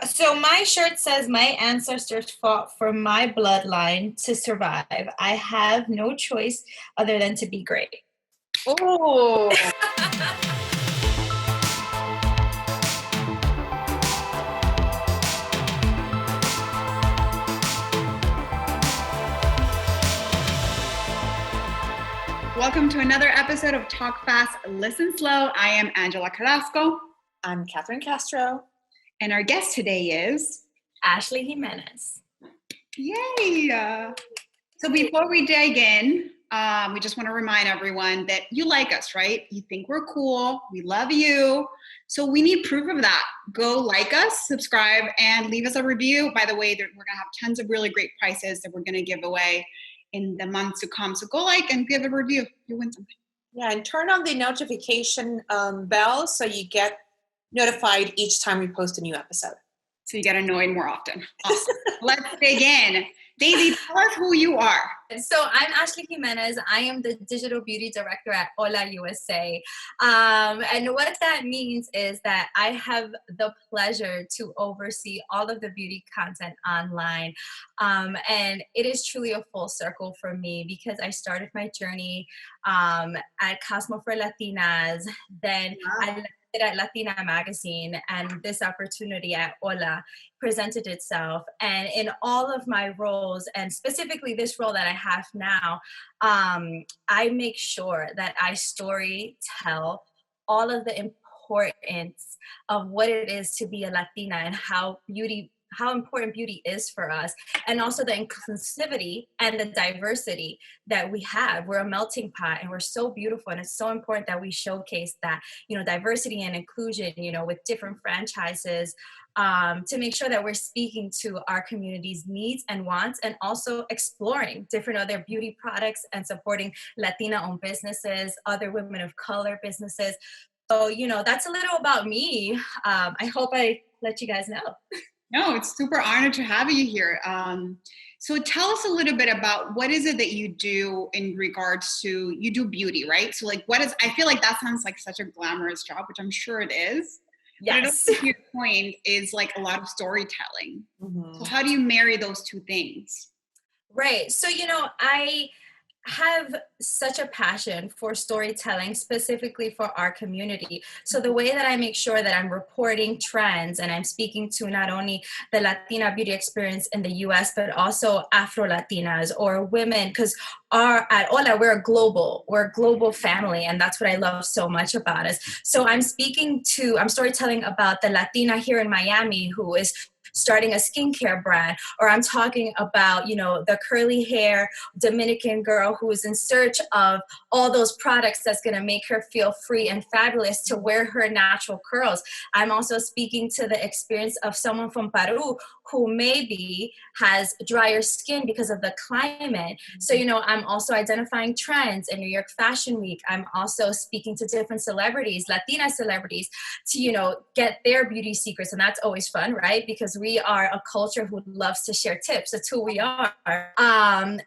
So my shirt says my ancestors fought for my bloodline to survive. I have no choice other than to be great. Oh. Welcome to another episode of Talk Fast, Listen Slow. I am Angela Carrasco. I'm Catherine Castro. And our guest today is Ashley Jimenez. Yay! So before we dig in, we just want to remind everyone that you like us, right? You think we're cool. We love you. So we need proof of that. Go like us, subscribe, and leave us a review. By the way, we're going to have tons of really great prizes that we're going to give away in the months to come. So go like and give a review. You win something. Yeah, and turn on the notification bell so you get notified each time we post a new episode. So you get annoyed more often. Awesome. Let's dig in. Daisy, tell us who you are. So I'm Ashley Jimenez. I am the Digital Beauty Director at Hola USA. And what that means is that I have the pleasure to oversee all of the beauty content online. And it is truly a full circle for me because I started my journey at Cosmo for Latinas. Then I left it at Latina magazine, and this opportunity at Hola presented itself. And in all of my roles, and specifically this role that I have now, I make sure that I story tell all of the importance of what it is to be a Latina and how important beauty is for us, and also the inclusivity and the diversity that we have. We're a melting pot and we're so beautiful, and it's so important that we showcase that, diversity and inclusion, with different franchises, to make sure that we're speaking to our community's needs and wants, and also exploring different other beauty products and supporting Latina-owned businesses, other women of color businesses. So, that's a little about me. I hope I let you guys know. No, it's super honored to have you here. So tell us a little bit about what is it that you do in regards to, you do beauty, right? So I feel like that sounds like such a glamorous job, which I'm sure it is. Yes. But your point is like a lot of storytelling. Mm-hmm. So how do you marry those two things? Right. So, I have such a passion for storytelling, specifically for our community. So the way that I make sure that I'm reporting trends and I'm speaking to not only the Latina beauty experience in the US, but also Afro-Latinas or women, because at Hola, we're a global family. And that's what I love so much about us. So I'm storytelling about the Latina here in Miami who is starting a skincare brand, or I'm talking about, the curly hair Dominican girl who is in search of all those products that's going to make her feel free and fabulous to wear her natural curls. I'm also speaking to the experience of someone from Peru who maybe has drier skin because of the climate. So, I'm also identifying trends in New York Fashion Week. I'm also speaking to different celebrities, Latina celebrities, to, get their beauty secrets. And that's always fun, right? Because we are a culture who loves to share tips. That's who we are.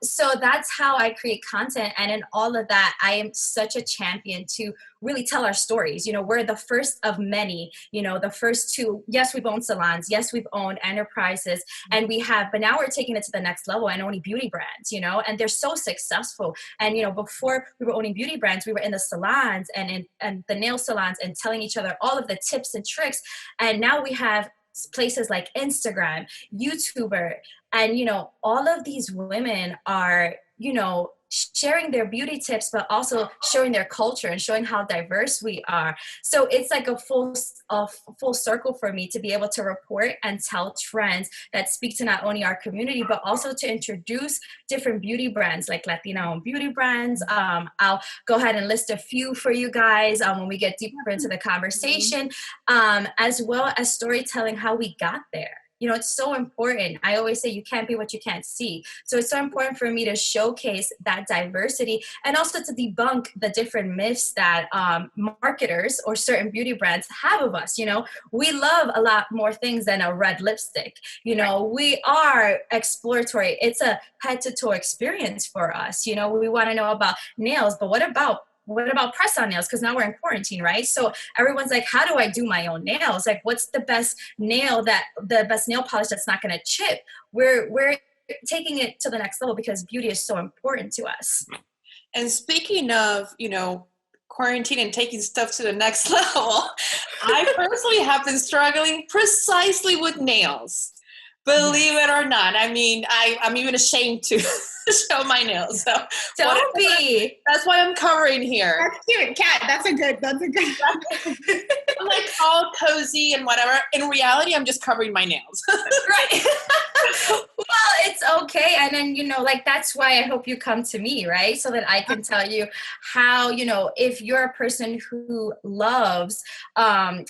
So that's how I create content. And in all of that, I am such a champion to really tell our stories. We're the first of many, the first two. Yes, we've owned salons. Yes, we've owned enterprises, and but now we're taking it to the next level and owning beauty brands, and they're so successful. And, before we were owning beauty brands, we were in the salons and the nail salons and telling each other all of the tips and tricks. And now we have places like Instagram, YouTuber, and, all of these women are, sharing their beauty tips, but also showing their culture and showing how diverse we are. So it's like a full circle for me to be able to report and tell trends that speak to not only our community, but also to introduce different beauty brands, like Latina-owned beauty brands. I'll go ahead and list a few for you guys when we get deeper into the conversation, as well as storytelling how we got there. It's so important. I always say you can't be what you can't see. So it's so important for me to showcase that diversity and also to debunk the different myths that marketers or certain beauty brands have of us. We love a lot more things than a red lipstick. We are exploratory. It's a head to toe experience for us. We want to know about nails, but what about what about press-on nails? Because now we're in quarantine, right? So everyone's like, how do I do my own nails? Like, what's the best nail polish that's not going to chip? We're taking it to the next level because beauty is so important to us. And speaking of, quarantine and taking stuff to the next level, I personally have been struggling precisely with nails. Believe it or not. I mean, I'm even ashamed to show my nails. So don't be. That's why I'm covering here. That's cute, Kat. That's a good. I'm like all cozy and whatever. In reality, I'm just covering my nails. Right. Well, it's okay. And then, like, that's why I hope you come to me, right? So that I can tell you how, if you're a person who loves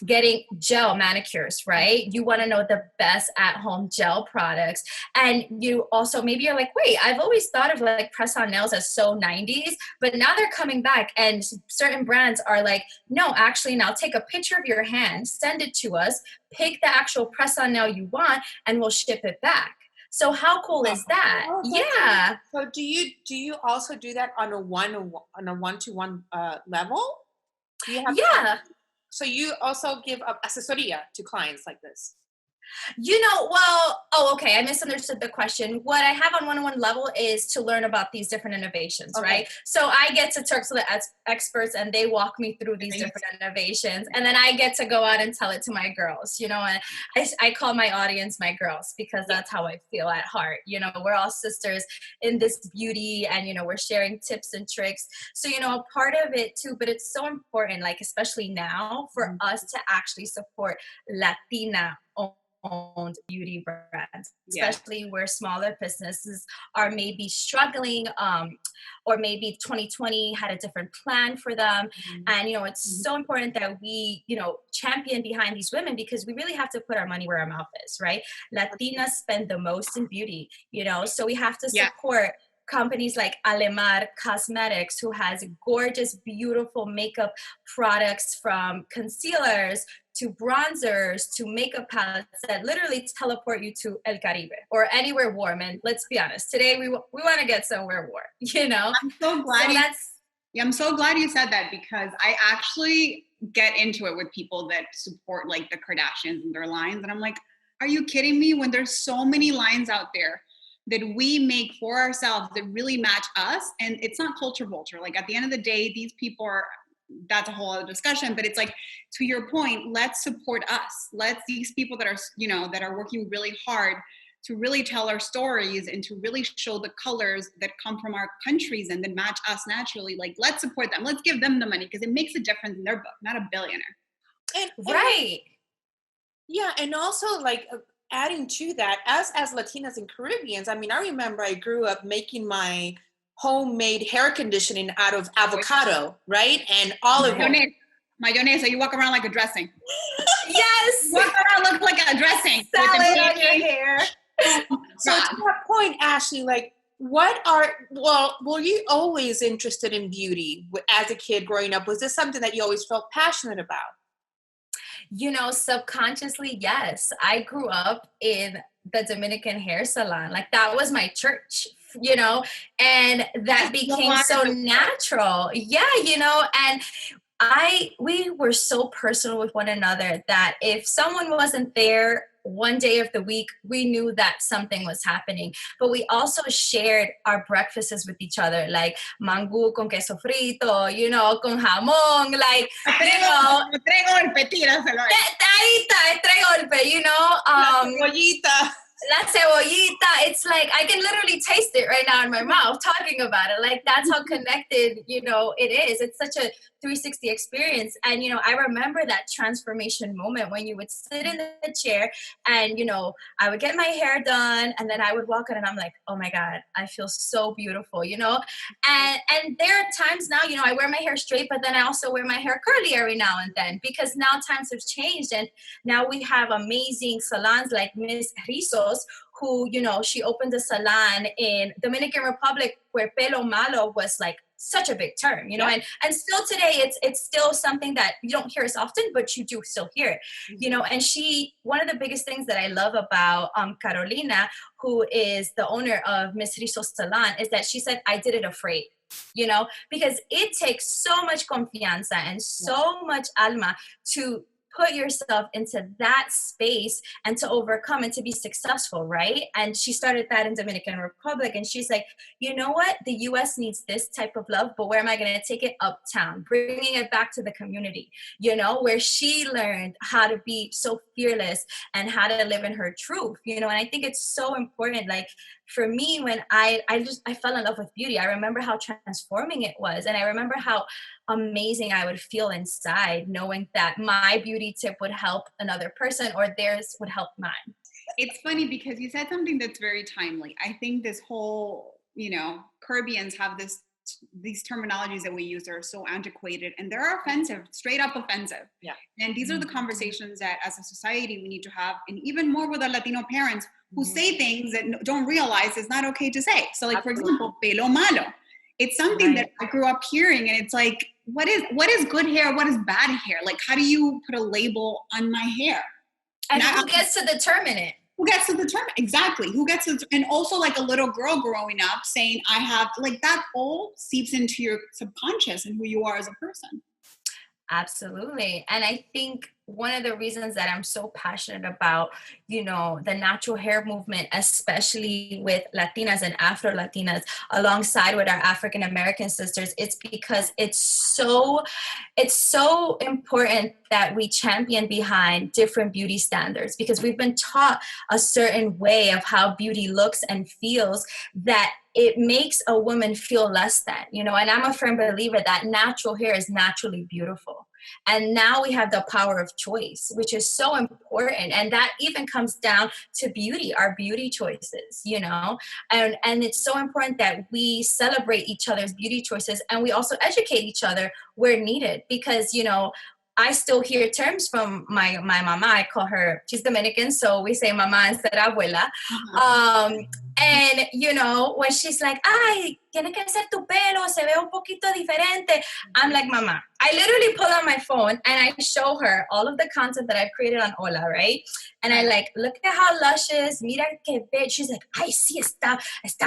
getting gel manicures, right? You want to know the best at-home gel products. And you also, maybe you're like, wait, I've always thought of like press-on nails as so 90s, but now they're coming back and certain brands are like, no, actually now take a picture of your hand, send it to us, pick the actual press-on nail you want, and we'll ship it back. So how cool is that? Oh, yeah. So do you also do that on a one-to-one level? Do you have so you also give asesoría to clients like this? Okay, I misunderstood the question. What I have on one-on-one level is to learn about these different innovations, right? So I get to talk to the experts and they walk me through these different innovations. And then I get to go out and tell it to my girls, and I call my audience my girls because that's how I feel at heart. We're all sisters in this beauty and, we're sharing tips and tricks. So, part of it too, but it's so important, like, especially now for us to actually support Latina owned beauty brands, especially where smaller businesses are maybe struggling, or maybe 2020 had a different plan for them. And, it's so important that we, champion behind these women because we really have to put our money where our mouth is, right? Latinas spend the most in beauty, so we have to support companies like Alemar Cosmetics, who has gorgeous, beautiful makeup products from concealers to bronzers to makeup palettes that literally teleport you to El Caribe or anywhere warm. And let's be honest, today we want to get somewhere warm, I'm so glad I'm so glad you said that because I actually get into it with people that support like the Kardashians and their lines. And I'm like, are you kidding me? When there's so many lines out there that we make for ourselves that really match us. And it's not culture vulture. Like at the end of the day, these people are, that's a whole other discussion, but it's like, to your point, let's support us. Let's these people that are, that are working really hard to really tell our stories and to really show the colors that come from our countries and then match us naturally. Like, let's support them. Let's give them the money because it makes a difference in their book, not a billionaire. Right. Yeah. And also like adding to that, as Latinas and Caribbeans, I mean, I remember I grew up making my homemade hair conditioning out of avocado, right? And olive oil. Mayonnaise, so you walk around like a dressing. Yes. Walk around look like a dressing. Salad on your hair. So to that point, Ashley, like, were you always interested in beauty as a kid growing up? Was this something that you always felt passionate about? Subconsciously, yes. I grew up in the Dominican hair salon. Like that was my church, and that became so natural. Yeah, and we were so personal with one another that if someone wasn't there one day of the week, we knew that something was happening. But we also shared our breakfasts with each other, like mangú con queso frito, con jamón, like, tres golpe, tíraselo. Tres golpe, La cebollita, it's like, I can literally taste it right now in my mouth talking about it. Like, that's how connected, it is. It's such a 360 experience. And, I remember that transformation moment when you would sit in the chair and, I would get my hair done and then I would walk in and I'm like, oh my God, I feel so beautiful, and there are times now, I wear my hair straight, but then I also wear my hair curly every now and then because now times have changed and now we have amazing salons like Miss Rizos, who, she opened a salon in Dominican Republic where pelo malo was like such a big term, and still today it's still something that you don't hear as often, but you do still hear it, and one of the biggest things that I love about Carolina, who is the owner of Miss Rizos Salon, is that she said, I did it afraid. because it takes so much confianza and so much alma to put yourself into that space and to overcome and to be successful, right? And she started that in Dominican Republic, and she's like, you know what? The US needs this type of love, but where am I going to take it? Uptown, bringing it back to the community, where she learned how to be so fearless and how to live in her truth, and I think it's so important. Like for me, when I fell in love with beauty, I remember how transforming it was, and I remember how amazing I would feel inside knowing that my beauty tip would help another person or theirs would help mine. It's funny because you said something that's very timely. I think this whole, Caribbeans have these terminologies that we use that are so antiquated, and they're offensive, straight up offensive. Yeah. And these are the conversations that as a society we need to have, and even more with our Latino parents who say things that don't realize it's not okay to say. So like, for example, pelo malo. It's something that I grew up hearing, and it's like, what is good hair? What is bad hair? Like, how do you put a label on my hair? And who gets to determine it? Who gets to determine? Exactly. Who gets to, and also like a little girl growing up saying, I have, like, that all seeps into your subconscious and who you are as a person. Absolutely. And I think one of the reasons that I'm so passionate about, the natural hair movement, especially with Latinas and Afro-Latinas, alongside with our African-American sisters, it's because it's so important that we champion behind different beauty standards, because we've been taught a certain way of how beauty looks and feels that it makes a woman feel less than, and I'm a firm believer that natural hair is naturally beautiful. And now we have the power of choice, which is so important. And that even comes down to beauty, our beauty choices, and it's so important that we celebrate each other's beauty choices, and we also educate each other where needed, because, I still hear terms from my mama. I call her, she's Dominican, so we say mama instead of abuela. And, when she's like, ay, tiene que ser tu pelo, se ve un poquito diferente. I'm like, mama, I literally pull out my phone and I show her all of the content that I've created on Hola, right? And I like, look at how luscious, mira que bella. She's like, ay, sí, está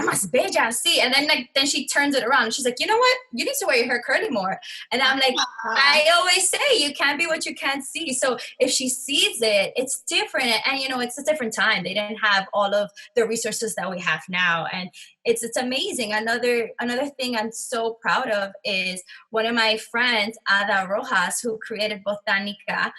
más bella, sí. And then she turns it around and she's like, you know what? You need to wear your hair curly more. And I'm like, I always say, you can't be what you can't see. So if she sees it, it's different. And, it's a different time. They didn't have all of the resources that we have now. And it's amazing. Another thing I'm so proud of is one of my friends, Ada Rojas, who created Botanica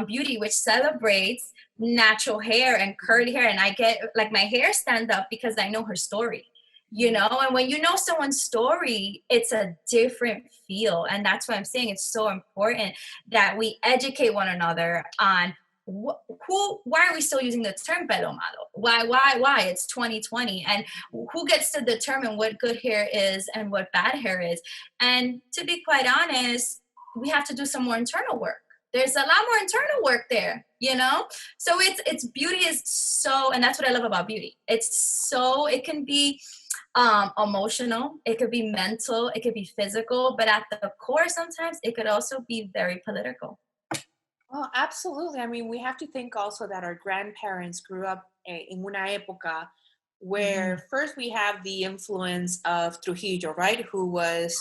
Beauty, which celebrates natural hair and curly hair. And I get like my hair stand up because I know her story, and when you know someone's story, it's a different feel. And that's why I'm saying it's so important that we educate one another on why are we still using the term pelo malo? Why? It's 2020, and who gets to determine what good hair is and what bad hair is? And to be quite honest, we have to do some more internal work. There's a lot more internal work there, So it's beauty is so, and that's what I love about beauty. It can be emotional, it could be mental, it could be physical, but at the core, sometimes it could also be very political. Oh, absolutely. I mean, we have to think also that our grandparents grew up in una época where first we have the influence of Trujillo, right? Who was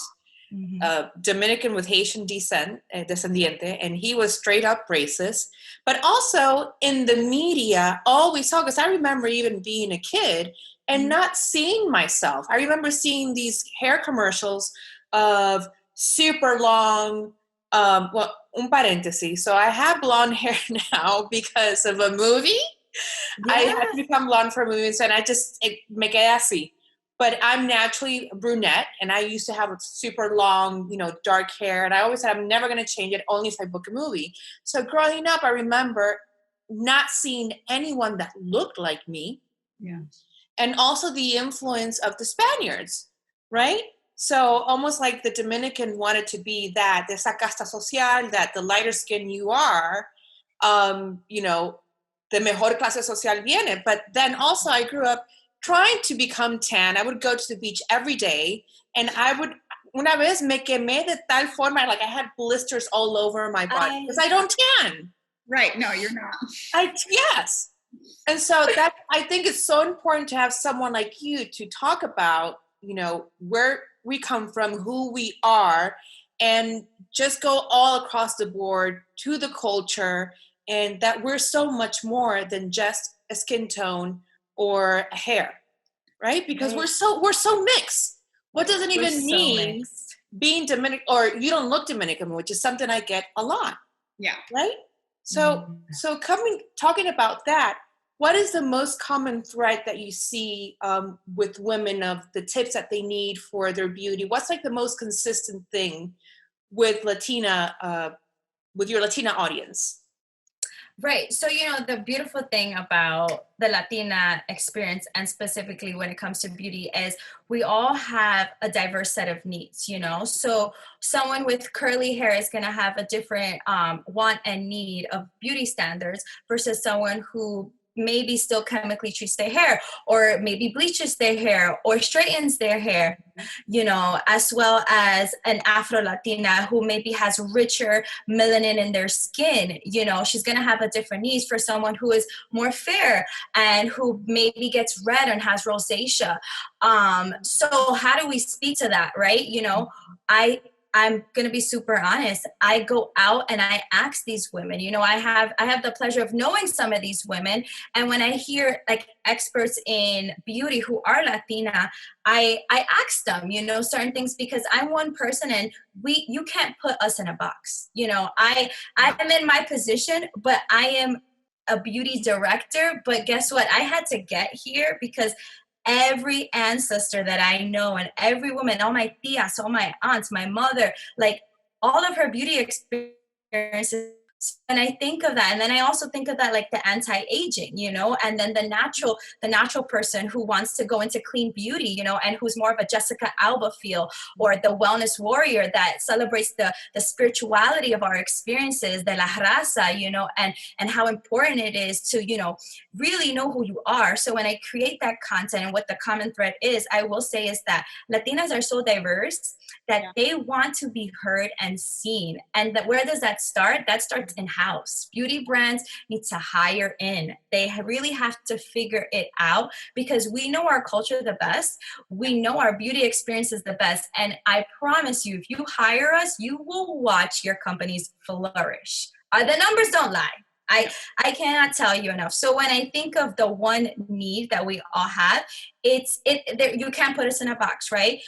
Dominican with Haitian descent, descendiente, and he was straight up racist. But also in the media, all we saw, because I remember even being a kid and not seeing myself. I remember seeing these hair commercials of super long, un paréntesis. So I have blonde hair now because of a movie. Yeah. I had to become blonde for a movie, and me quedé así. But I'm naturally brunette, and I used to have super long, dark hair. And I always said, I'm never going to change it, only if I book a movie. So growing up, I remember not seeing anyone that looked like me. Yeah. And also the influence of the Spaniards, right? So almost like the Dominican wanted to be that, esa casta social, that the lighter skin you are, the mejor clase social viene. But then also I grew up trying to become tan. I would go to the beach every day, and una vez me quemé de tal forma, like I had blisters all over my body because I don't tan. Right, no, you're not. Yes. And so that, I think it's so important to have someone like you to talk about you know, where we come from, who we are, and just go all across the board to the culture, and that we're so much more than just a skin tone or a hair, right? Because we're so mixed. What does it even mean being Dominican, or you don't look Dominican, which is something I get a lot. Yeah. Right? So talking about that, what is the most common thread that you see with women of the tips that they need for their beauty? What's like the most consistent thing with with your Latina audience? Right. So, you know, the beautiful thing about the Latina experience, and specifically when it comes to beauty, is we all have a diverse set of needs, you know? So someone with curly hair is going to have a different want and need of beauty standards versus someone who maybe still chemically treats their hair, or maybe bleaches their hair or straightens their hair, you know, as well as an Afro Latina who maybe has richer melanin in their skin. You know, she's going to have a different needs for someone who is more fair and who maybe gets red and has rosacea. So how do we speak to that, right? You know, I'm going to be super honest. I go out and I ask these women, you know, I have the pleasure of knowing some of these women. And when I hear like experts in beauty who are Latina, I ask them, you know, certain things, because I'm one person and you can't put us in a box. You know, I am in my position, but I am a beauty director. But guess what? I had to get here because every ancestor that I know and every woman, all my tias, all my aunts, my mother, like all of her beauty experiences. And I think of that, and then I also think of that like the anti-aging, you know, and then the natural person who wants to go into clean beauty, you know, and who's more of a Jessica Alba feel, or the wellness warrior that celebrates the spirituality of our experiences, de la raza, you know, and how important it is to, you know, really know who you are. So when I create that content, and what the common thread is, I will say is that Latinas are so diverse that they want to be heard and seen. And that, where does that start? That starts in-house. Beauty brands need to hire in. They really have to figure it out, because we know our culture the best. We know our beauty experience is the best. And I promise you, if you hire us, you will watch your companies flourish. The numbers don't lie. I cannot tell you enough. So when I think of the one need that we all have, you can't put us in a box, right?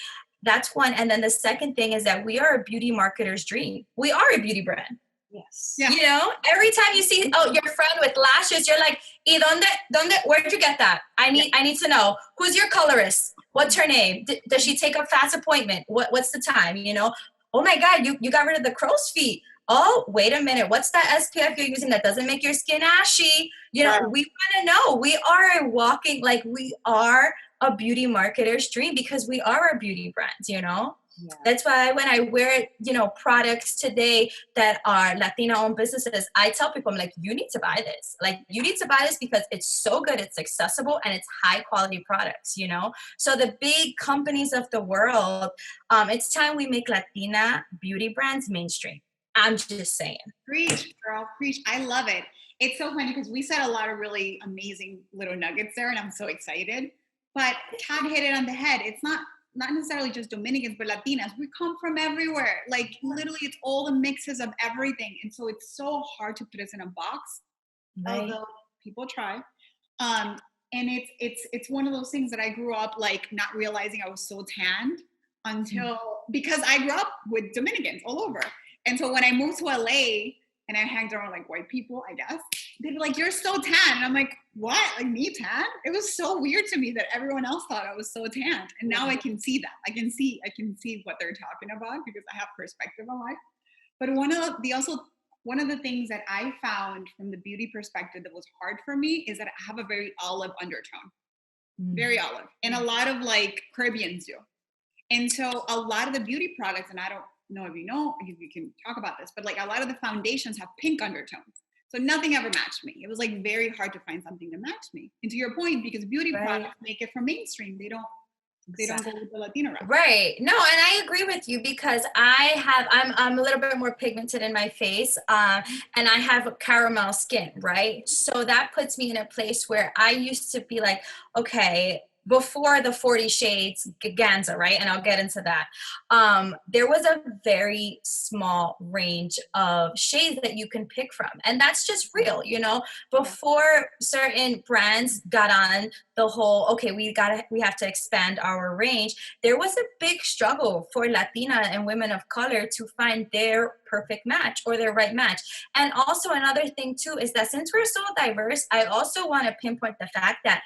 That's one. And then the second thing is that we are a beauty marketer's dream. We are a beauty brand. Yes. Yeah. You know, every time you see, your friend with lashes, you're like, ¿Y dónde, where'd you get that? I need to know. Who's your colorist? What's her name? Does she take a fast appointment? What's the time? You know, oh my God, you got rid of the crow's feet. Oh, wait a minute. What's that SPF you're using that doesn't make your skin ashy? You know, we want to know. We are we are a beauty marketer's dream, because we are a beauty brand, you know? Yeah. That's why when I wear, you know, products today that are Latina-owned businesses, I tell people, I'm like, you need to buy this. Like, you need to buy this because it's so good, it's accessible, and it's high-quality products, you know? So the big companies of the world, it's time we make Latina beauty brands mainstream. I'm just saying. Preach, girl, preach. I love it. It's so funny because we said a lot of really amazing little nuggets there, and I'm so excited. But Kat hit it on the head. It's not necessarily just Dominicans, but Latinas. We come from everywhere. Like, literally, it's all the mixes of everything. And so it's so hard to put us in a box, although people try. And it's one of those things that I grew up like not realizing I was so tanned because I grew up with Dominicans all over. And so when I moved to LA and I hanged around like white people, I guess, they'd be like, "You're so tan." And I'm like, "What? Like, me tan?" It was so weird to me that everyone else thought I was so tanned. And now I can see that. I can see what they're talking about because I have perspective on life. But one of the things that I found from the beauty perspective that was hard for me is that I have a very olive undertone. Very olive. And a lot of like Caribbeans do. And so a lot of the beauty products, and I don't know if you can talk about this, but like a lot of the foundations have pink undertones. So nothing ever matched me. It was like very hard to find something to match me. And to your point, because beauty products make it for mainstream, they don't go with the Latina route. Right. No, and I agree with you because I'm a little bit more pigmented in my face, and I have caramel skin, right? So that puts me in a place where I used to be like, okay, before the 40 Shades Ganza, right? And I'll get into that. There was a very small range of shades that you can pick from. And that's just real, you know, before certain brands got on the whole, okay, we have to expand our range. There was a big struggle for Latina and women of color to find their perfect match or their right match. And also another thing too, is that since we're so diverse, I also want to pinpoint the fact that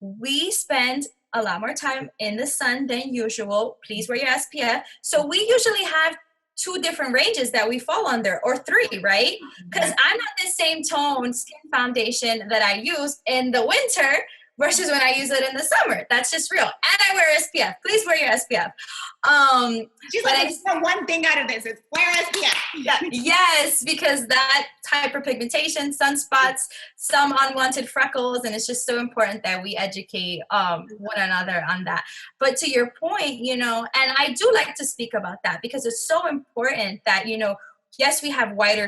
we spend a lot more time in the sun than usual. Please wear your SPF. So we usually have 2 different ranges that we fall under, or 3, right? Because I'm not the same tone skin foundation that I use in the winter versus when I use it in the summer. That's just real. And I wear SPF. Please wear your SPF. She's like, I got one thing out of this, it's wear SPF. Yes, because that hyperpigmentation, sunspots, some unwanted freckles, and it's just so important that we educate one another on that. But to your point, you know, and I do like to speak about that because it's so important that, you know, yes, we have wider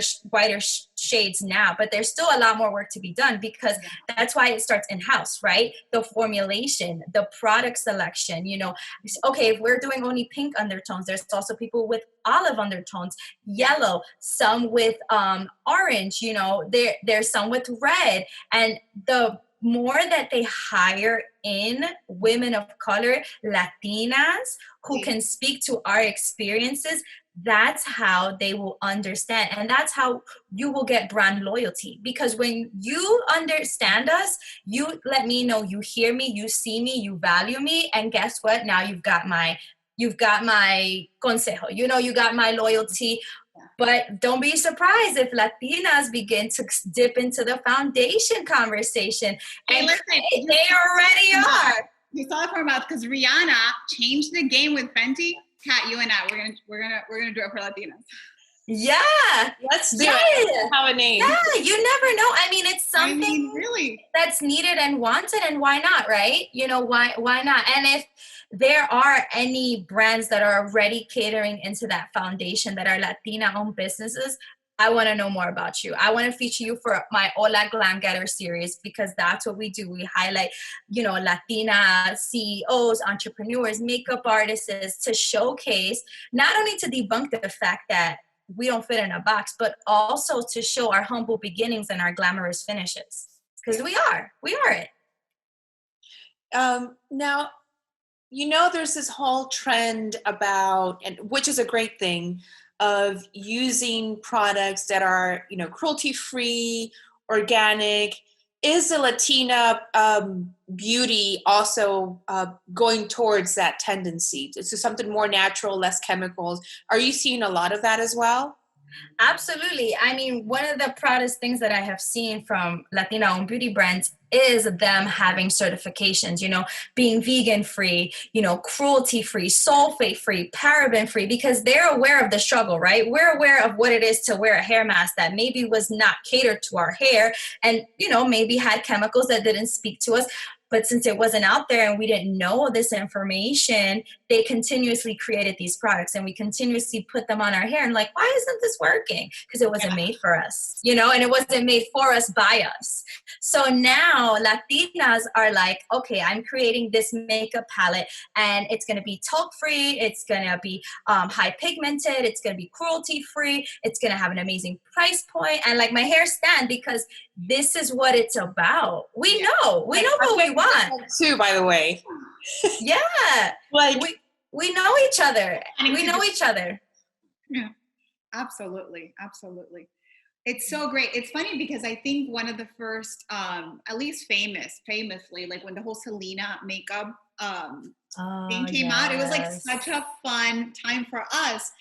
shades now, but there's still a lot more work to be done because that's why it starts in-house, right? The formulation, the product selection, you know, okay, if we're doing only pink undertones, there's also people with olive undertones, yellow, some with orange, you know, there's some with red. And the more that they hire in women of color, Latinas, who can speak to our experiences, that's how they will understand. And that's how you will get brand loyalty. Because when you understand us, you let me know you hear me, you see me, you value me. And guess what? Now you've got my consejo, you know, you got my loyalty. But don't be surprised if Latinas begin to dip into the foundation conversation. And listen, they already are. You saw it from our mouth because Rihanna changed the game with Fenty. Kat, you and I, we're gonna do it for Latinas. Yeah, let's do it. Have a name. Yeah, you never know. I mean, it's something really that's needed and wanted, and why not, right? You know, why not? And if there are any brands that are already catering into that foundation that are Latina-owned businesses, I want to know more about you. I want to feature you for my Hola Glam Getter series because that's what we do. We highlight, you know, Latina CEOs, entrepreneurs, makeup artists to showcase, not only to debunk the fact that we don't fit in a box, but also to show our humble beginnings and our glamorous finishes. Because we are it. Now, you know, there's this whole trend about, and which is a great thing, of using products that are, you know, cruelty-free, organic. Is the Latina beauty also going towards that tendency? It's something more natural, less chemicals. Are you seeing a lot of that as well? Absolutely. I mean, one of the proudest things that I have seen from Latina-owned beauty brands is them having certifications, you know, being vegan-free, you know, cruelty-free, sulfate-free, paraben-free, because they're aware of the struggle, right? We're aware of what it is to wear a hair mask that maybe was not catered to our hair and, you know, maybe had chemicals that didn't speak to us. But since it wasn't out there and we didn't know this information, they continuously created these products and we continuously put them on our hair and like, why isn't this working? Because it wasn't made for us, you know, and it wasn't made for us by us. So now Latinas are like, okay, I'm creating this makeup palette and it's going to be talc-free. It's going to be high pigmented. It's going to be cruelty-free. It's going to have an amazing price point and like my hair stand because this is what it's about. We know what we want too, by the way. Yeah, like we know each other. We know each other. Yeah, absolutely. It's so great. It's funny because I think one of the first, at least famously, like when the whole Selena makeup thing came out, it was like such a fun time for us.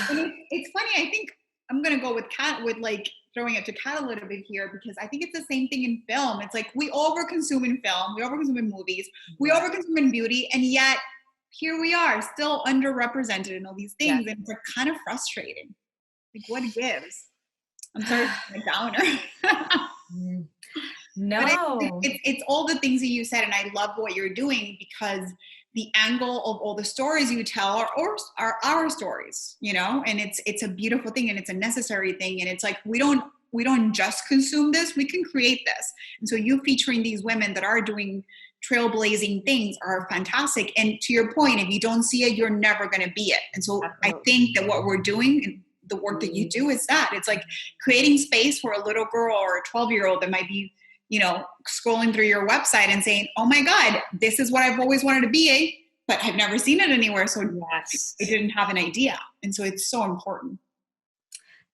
And it's funny. I think I'm gonna go with Kat with like throwing it to Kat a little bit here because I think it's the same thing in film. It's like we overconsume in film, we overconsume in movies, we overconsume in beauty, and yet here we are still underrepresented in all these things, and it's like kind of frustrating. Like what gives? I'm sorry for the downer. No, but it's all the things that you said, and I love what you're doing because the angle of all the stories you tell are our stories, you know, and it's a beautiful thing and it's a necessary thing. And it's like, we don't don't just consume this, we can create this. And so you featuring these women that are doing trailblazing things are fantastic. And to your point, if you don't see it, you're never going to be it. And so I think that what we're doing and the work that you do is that it's like creating space for a little girl or a 12-year-old that might be, you know, scrolling through your website and saying, oh my God, this is what I've always wanted to be, but I've never seen it anywhere. So Yes. I didn't have an idea. And so it's so important.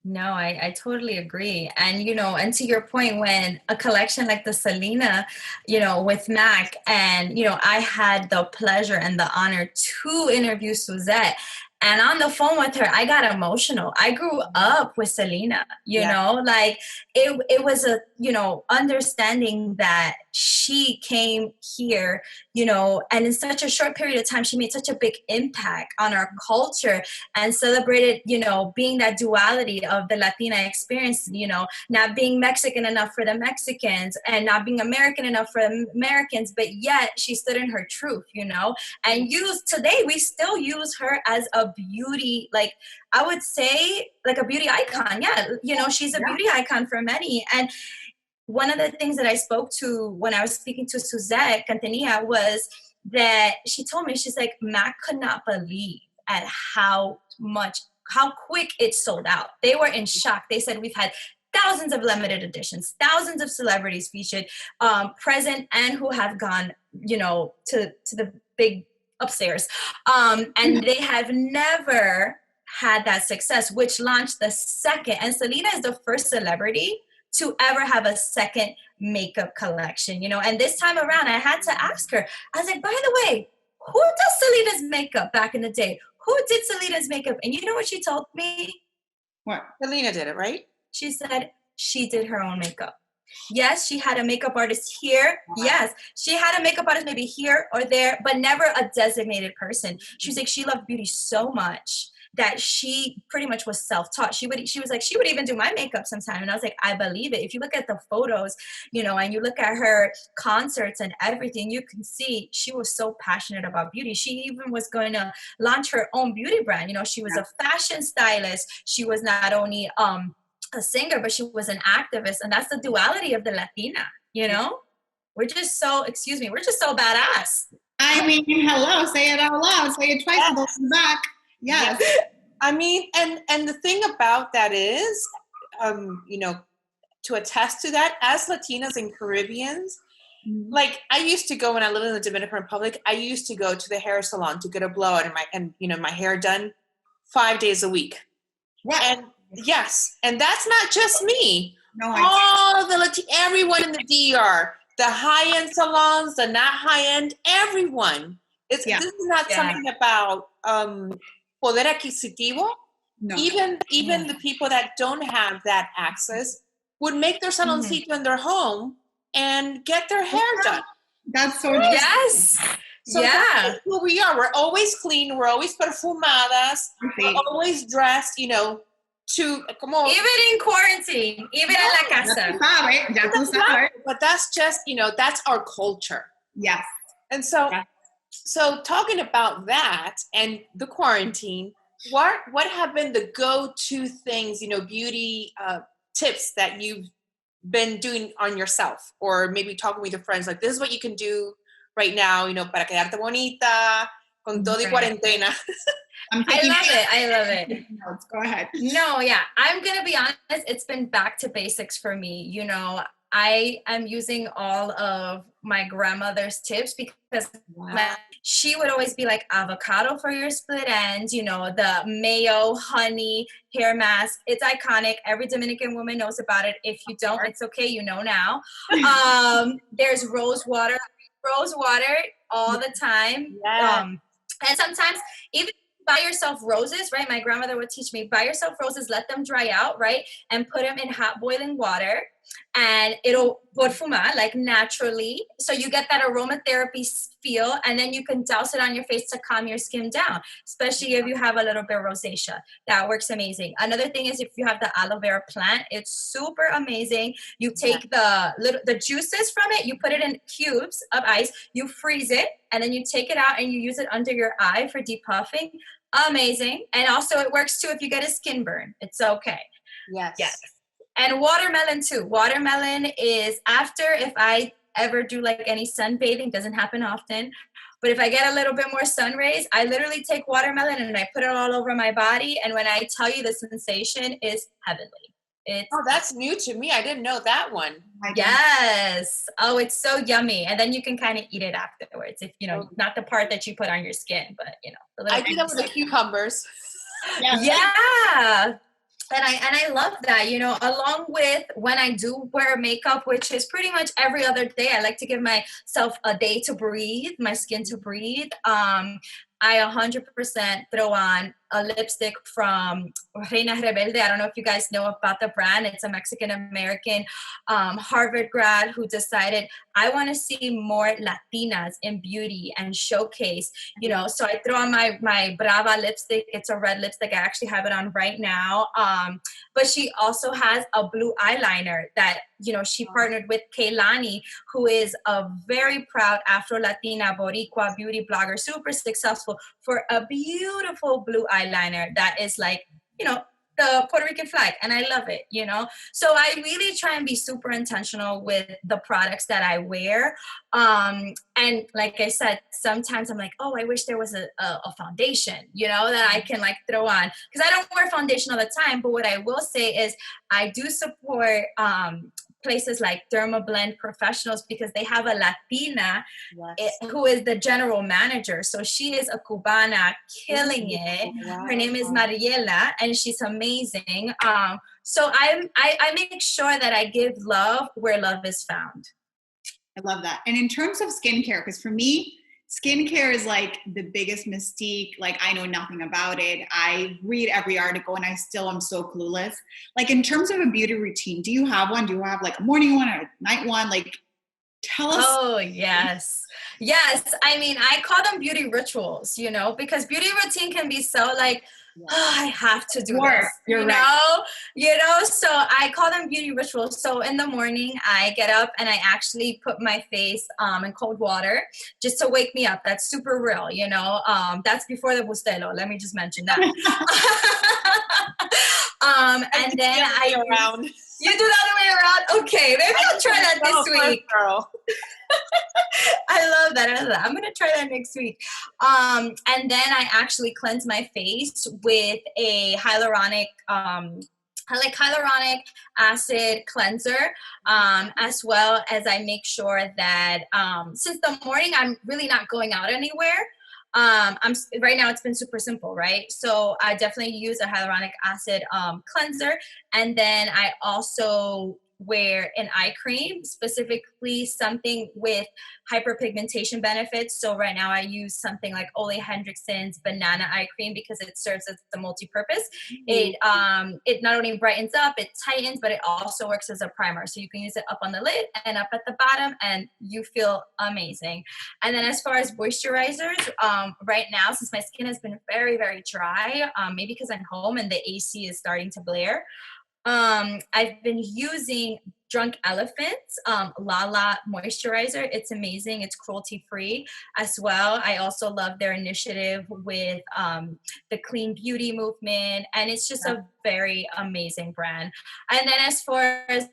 No, I totally agree. And, you know, and to your point, when a collection like the Selena, you know, with MAC, and, you know, I had the pleasure and the honor to interview Suzette. And on the phone with her, I got emotional. I grew up with Selena, you know, like it was a, you know, understanding that she came here, you know, and in such a short period of time, she made such a big impact on our culture and celebrated, you know, being that duality of the Latina experience, you know, not being Mexican enough for the Mexicans and not being American enough for the Americans, but yet she stood in her truth, you know, and today we still use her as a beauty, like I would say like a beauty icon. Yeah. You know, she's a beauty icon for many. And one of the things that I spoke to when I was speaking to Suzette Cantanilla was that she told me, she's like, Mac could not believe at how quick it sold out. They were in shock. They said, we've had thousands of limited editions, thousands of celebrities featured, present and who have gone, you know, to the big upstairs. And they have never had that success, which launched the second. And Selena is the first celebrity to ever have a second makeup collection, you know. And this time around, I had to ask her, I was like, by the way, who does Selena's makeup back in the day? Who did Selena's makeup? And you know what she told me? What? Selena did it, right? She said she did her own makeup. Yes, she had a makeup artist here. Yes, she had a makeup artist maybe here or there, but never a designated person. She was like, she loved beauty so much that she pretty much was self-taught. She was like, she would even do my makeup sometime. And I was like, I believe it. If you look at the photos, you know, and you look at her concerts and everything, you can see she was so passionate about beauty. She even was going to launch her own beauty brand. You know, she was a fashion stylist. She was not only, a singer, but she was an activist. And that's the duality of the Latina, you know? We're just so badass. I mean, hello, say it out loud, say it twice, and go back. Yes. I mean, and the thing about that is, you know, to attest to that, as Latinas and Caribbeans, like I used to go when I lived in the Dominican Republic, I used to go to the hair salon to get a blowout and you know, my hair done 5 days a week. What? And yes, and that's not just me. No, all the everyone in the DR, the high-end salons, the not high-end, everyone. This is not something about poder adquisitivo. No. Even the people that don't have that access would make their saloncito in their home and get their hair done. That's so yes. So that's who we are. We're always clean. We're always perfumadas. We're always dressed, you know, even in quarantine, even in la casa. But that's just, you know, that's our culture. Yes. And so talking about that and the quarantine, what have been the go-to things, you know, beauty tips that you've been doing on yourself, or maybe talking with your friends, like, this is what you can do right now, you know, para quedarte bonita, con todo y cuarentena. I love it. Go ahead. No, yeah. I'm going to be honest. It's been back to basics for me. You know, I am using all of my grandmother's tips because she would always be like, avocado for your split ends, you know, the mayo, honey, hair mask. It's iconic. Every Dominican woman knows about it. If you don't, it's okay. You know now. There's rose water all the time. And sometimes even buy yourself roses, right? My grandmother would teach me, buy yourself roses, let them dry out, right? And put them in hot boiling water and it'll perfumar like naturally. So you get that aromatherapy feel and then you can douse it on your face to calm your skin down, especially if you have a little bit of rosacea. That works amazing. Another thing is if you have the aloe vera plant, it's super amazing. You take the juices from it, you put it in cubes of ice, you freeze it, and then you take it out and you use it under your eye for depuffing. Amazing. And also it works too if you get a skin burn. It's okay. Yes. And watermelon too. Watermelon is after, if I ever do like any sunbathing, doesn't happen often, but if I get a little bit more sun rays, I literally take watermelon and I put it all over my body. And when I tell you, the sensation is heavenly. It's Oh, that's new to me. I didn't know that one. yes. Oh, it's so yummy. And then you can kind of eat it afterwards. If you know, not the part that you put on your skin, but you know, the little I do that with the cucumbers. yeah. And I love that, you know, along with when I do wear makeup, which is pretty much every other day. I like to give myself a day to breathe, my skin to breathe. I 100% throw on a lipstick from Reina Rebelde. I don't know if you guys know about the brand. It's a Mexican-American Harvard grad who decided, I want to see more Latinas in beauty and showcase, you know, so I throw on my Brava lipstick. It's a red lipstick. I actually have it on right now. But she also has a blue eyeliner that, you know, she partnered with Kehlani, who is a very proud Afro-Latina Boricua beauty blogger, super successful, for a beautiful blue eyeliner that is like, you know, the Puerto Rican flag, and I love it, you know? So I really try and be super intentional with the products that I wear. And like I said, sometimes I'm like, oh, I wish there was a foundation, you know, that I can like throw on. Because I don't wear foundation all the time, but what I will say is I do support places like Dermablend Professionals because they have a Latina who is the general manager. So she is a Cubana killing it. Wow. Her name is Mariela, and she's amazing. So I make sure that I give love where love is found. I love that. And in terms of skincare, because for me, skincare is like the biggest mystique. Like I know nothing about it. I read every article and I still am so clueless. Like in terms of a beauty routine, do you have one? Do you have like a morning one or a night one? Like tell us. Oh, yes. Yes. I mean, I call them beauty rituals, you know, because beauty routine can be so like, oh, I have to do this, You're right. you know, so I call them beauty rituals. So in the morning I get up and I actually put my face in cold water just to wake me up. That's super real, you know, that's before the bustelo. Let me just mention that. And then you do that the way around? Okay, maybe I'll try that this week. Girl. I love that. I'm going to try that next week. And then I actually cleanse my face with a hyaluronic acid cleanser, as well as I make sure that since the morning I'm really not going out anywhere. Right now it's been super simple, right? So I definitely use a hyaluronic acid cleanser, and then I also wear an eye cream, specifically something with hyperpigmentation benefits. So right now I use something like Ole Hendrickson's banana eye cream because it serves as a multi-purpose. It not only brightens up, it tightens, but it also works as a primer. So you can use it up on the lid and up at the bottom, and you feel amazing. And then as far as moisturizers, right now, since my skin has been very, very dry, maybe because I'm home and the AC is starting to blare, I've been using Drunk Elephant's Lala moisturizer. It's amazing. It's cruelty free as well. I also love their initiative with the clean beauty movement, and it's just a very amazing brand. And then as far as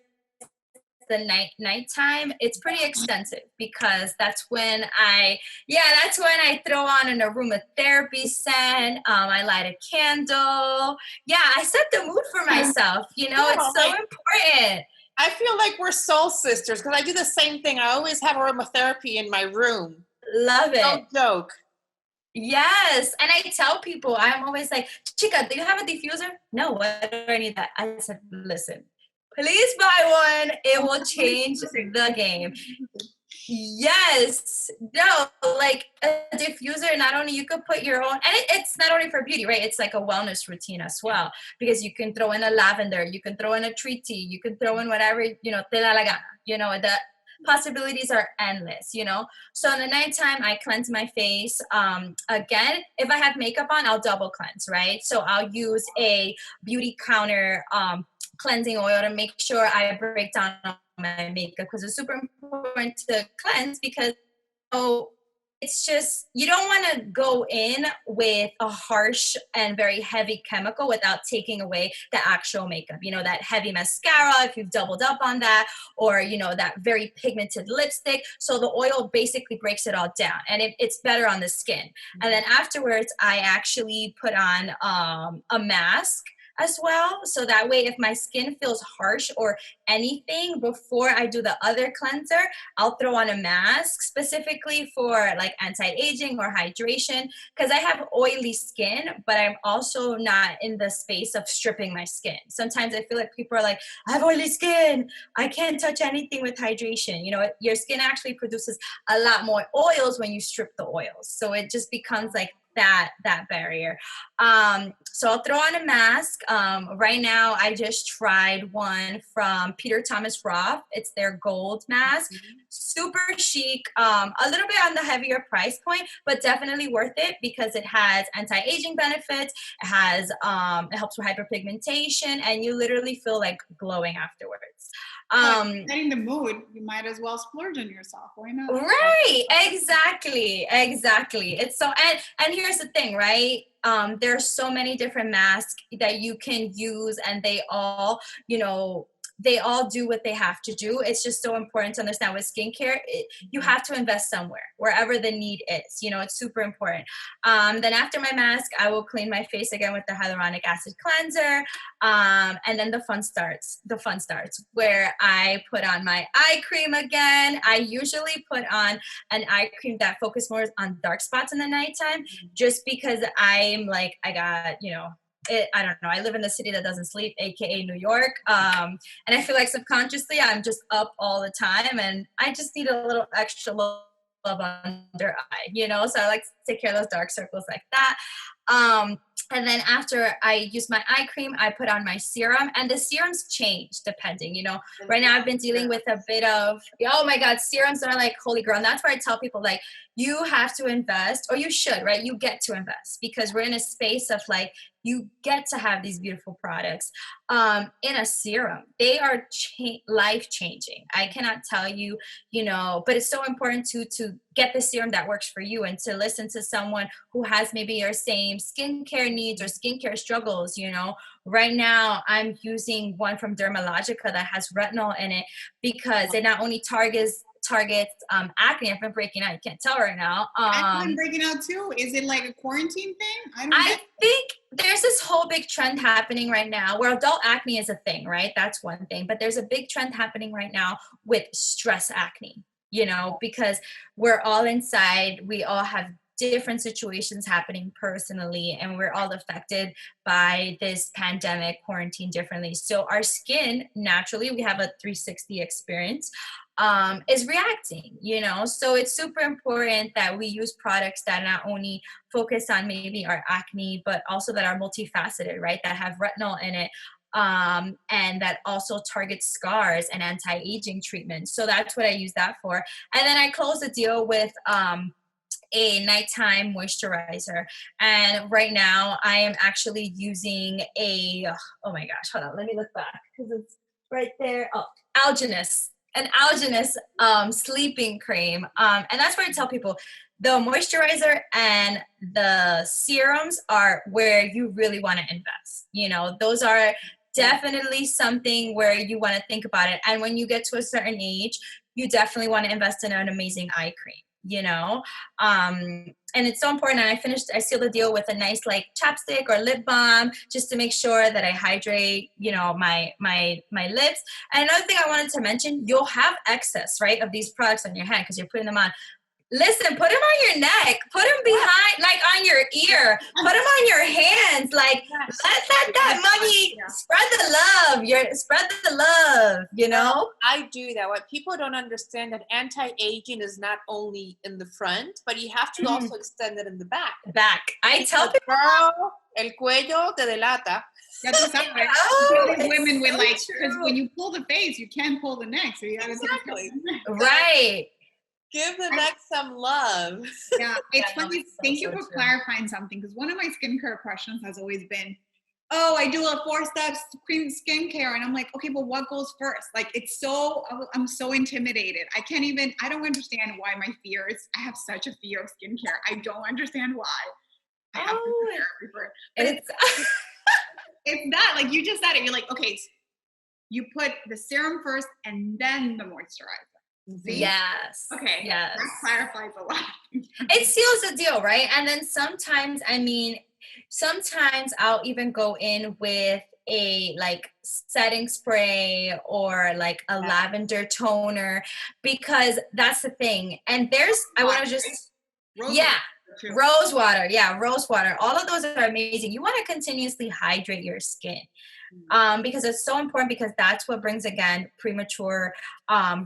the nighttime, it's pretty extensive because that's when I throw on an aromatherapy scent. I light a candle. Yeah, I set the mood for myself. You know, it's so important. I feel like we're soul sisters because I do the same thing. I always have aromatherapy in my room. Love it. No joke. Yes. And I tell people, I'm always like, Chica, do you have a diffuser? No, why do I need that? I said, listen, please buy one. It will change the game. Yes. No, like a diffuser, not only you could put your own, and it's not only for beauty, right? It's like a wellness routine as well, because you can throw in a lavender, you can throw in a tree tea, you can throw in whatever, you know, te da la gana, you know, the possibilities are endless, you know? So in the nighttime, I cleanse my face. Again, if I have makeup on, I'll double cleanse, right? So I'll use a beauty counter cleansing oil to make sure I break down my makeup, because it's super important to cleanse, because it's just, you don't want to go in with a harsh and very heavy chemical without taking away the actual makeup. You know, that heavy mascara, if you've doubled up on that, or, you know, that very pigmented lipstick. So the oil basically breaks it all down, and it's better on the skin. And then afterwards, I actually put on a mask as well. So that way, if my skin feels harsh or anything before I do the other cleanser, I'll throw on a mask specifically for like anti-aging or hydration, because I have oily skin, but I'm also not in the space of stripping my skin. Sometimes I feel like people are like, I have oily skin, I can't touch anything with hydration. You know, your skin actually produces a lot more oils when you strip the oils. So it just becomes like that barrier. So I'll throw on a mask. Right now, I just tried one from Peter Thomas Roth. It's their gold mask. Super chic, a little bit on the heavier price point, but definitely worth it because it has anti-aging benefits. It has, it helps with hyperpigmentation, and you literally feel like glowing afterwards. Setting the mood, you might as well splurge on yourself. Why not? Right, exactly. It's so, and here's the thing, right? There's so many different masks that you can use, and they all, you know, they all do what they have to do. It's just so important to understand with skincare, you have to invest somewhere, wherever the need is. You know, it's super important. Then after my mask, I will clean my face again with the hyaluronic acid cleanser. And then the fun starts. The fun starts where I put on my eye cream again. I usually put on an eye cream that focuses more on dark spots in the nighttime, just because I'm like, I got, you know, I don't know. I live in a city that doesn't sleep, aka New York, and I feel like subconsciously I'm just up all the time, and I just need a little extra love under eye, you know. So I like to take care of those dark circles like that. And then after I use my eye cream, I put on my serum, and the serums change depending, you know. Right now I've been dealing with a bit of, oh my God, serums are like holy grail. And that's where I tell people, like, you have to invest, or you should, right? You get to invest, because we're in a space of like, you get to have these beautiful products in a serum. They are life-changing. I cannot tell you, you know, but it's so important to get the serum that works for you, and to listen to someone who has maybe your same skincare needs or skincare struggles. You know, right now I'm using one from Dermalogica that has retinol in it, because it not only targets acne. I've been breaking out. You can't tell right now. I've been breaking out too. Is it like a quarantine thing? I think there's this whole big trend happening right now where adult acne is a thing, right? That's one thing. But there's a big trend happening right now with stress acne, you know, because we're all inside. We all have different situations happening personally, and we're all affected by this pandemic quarantine differently. So our skin, naturally, we have a 360 experience, is reacting, you know. So it's super important that we use products that not only focus on maybe our acne, but also that are multifaceted, right? That have retinol in it, and that also target scars and anti-aging treatments. So that's what I use that for. And then I close the deal with a nighttime moisturizer. And right now I am actually using oh my gosh, hold on, let me look back because it's right there. Oh, Alginus, an Alginus sleeping cream. And that's where I tell people the moisturizer and the serums are where you really want to invest. You know, those are definitely something where you want to think about it. And when you get to a certain age, you definitely want to invest in an amazing eye cream, you know. And it's so important. And I seal the deal with a nice like chapstick or lip balm, just to make sure that I hydrate, you know, my lips. And another thing I wanted to mention, you'll have excess, right, of these products on your hand because you're putting them on. Listen, put them on your neck, put them behind, like on your ear, put them on your hands, like let that money spread the love, you know? I do that. What people don't understand, that anti-aging is not only in the front, but you have to also extend it in the back. I tell people, girl, el cuello te delata. That's what's up, right? Women with like, because when you pull the face, you can't pull the neck, so you gotta exactly. Right. Give the neck some love. Yeah, it's funny. Thank you for clarifying something, because one of my skincare questions has always been, oh, I do a 4 steps cream skincare. And I'm like, okay, but what goes first? Like, I'm so intimidated. I don't understand why my fears, I have such a fear of skincare. I don't understand why. I have to therapy for it. But it's that, like you just said it. You're like, okay, you put the serum first and then the moisturizer. See? Yes. Okay. Yes. That clarifies a lot. It seals the deal, right? And then sometimes I'll even go in with a like setting spray or like a lavender toner, because that's the thing. And I want to just, rose water. Yeah, rose water. All of those are amazing. You want to continuously hydrate your skin. Because it's so important, because that's what brings, again, premature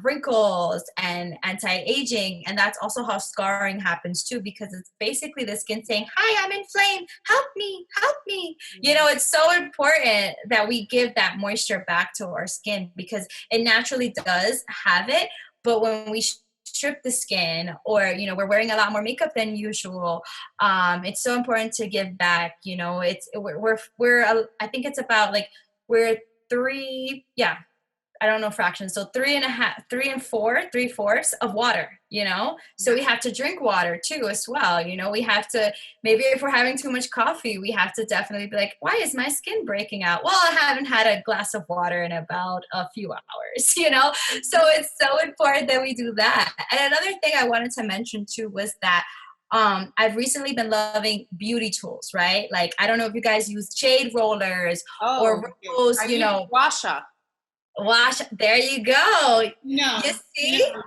wrinkles and anti-aging. And that's also how scarring happens too, because it's basically the skin saying, hi, I'm inflamed, help me, help me. You know, it's so important that we give that moisture back to our skin, because it naturally does have it. But when we strip the skin, or we're wearing a lot more makeup than usual, it's so important to give back. I think it's about like we're I don't know fractions, so 3/4 of water, so we have to drink water too as well. We have to, maybe if we're having too much coffee, we have to definitely be like, why is my skin breaking out? Well, I haven't had a glass of water in about a few hours. So it's so important that we do that. And another thing I wanted to mention too was that I've recently been loving beauty tools, right? Like, I don't know if you guys use jade rollers or rose, wash. There you go. No. You see? No.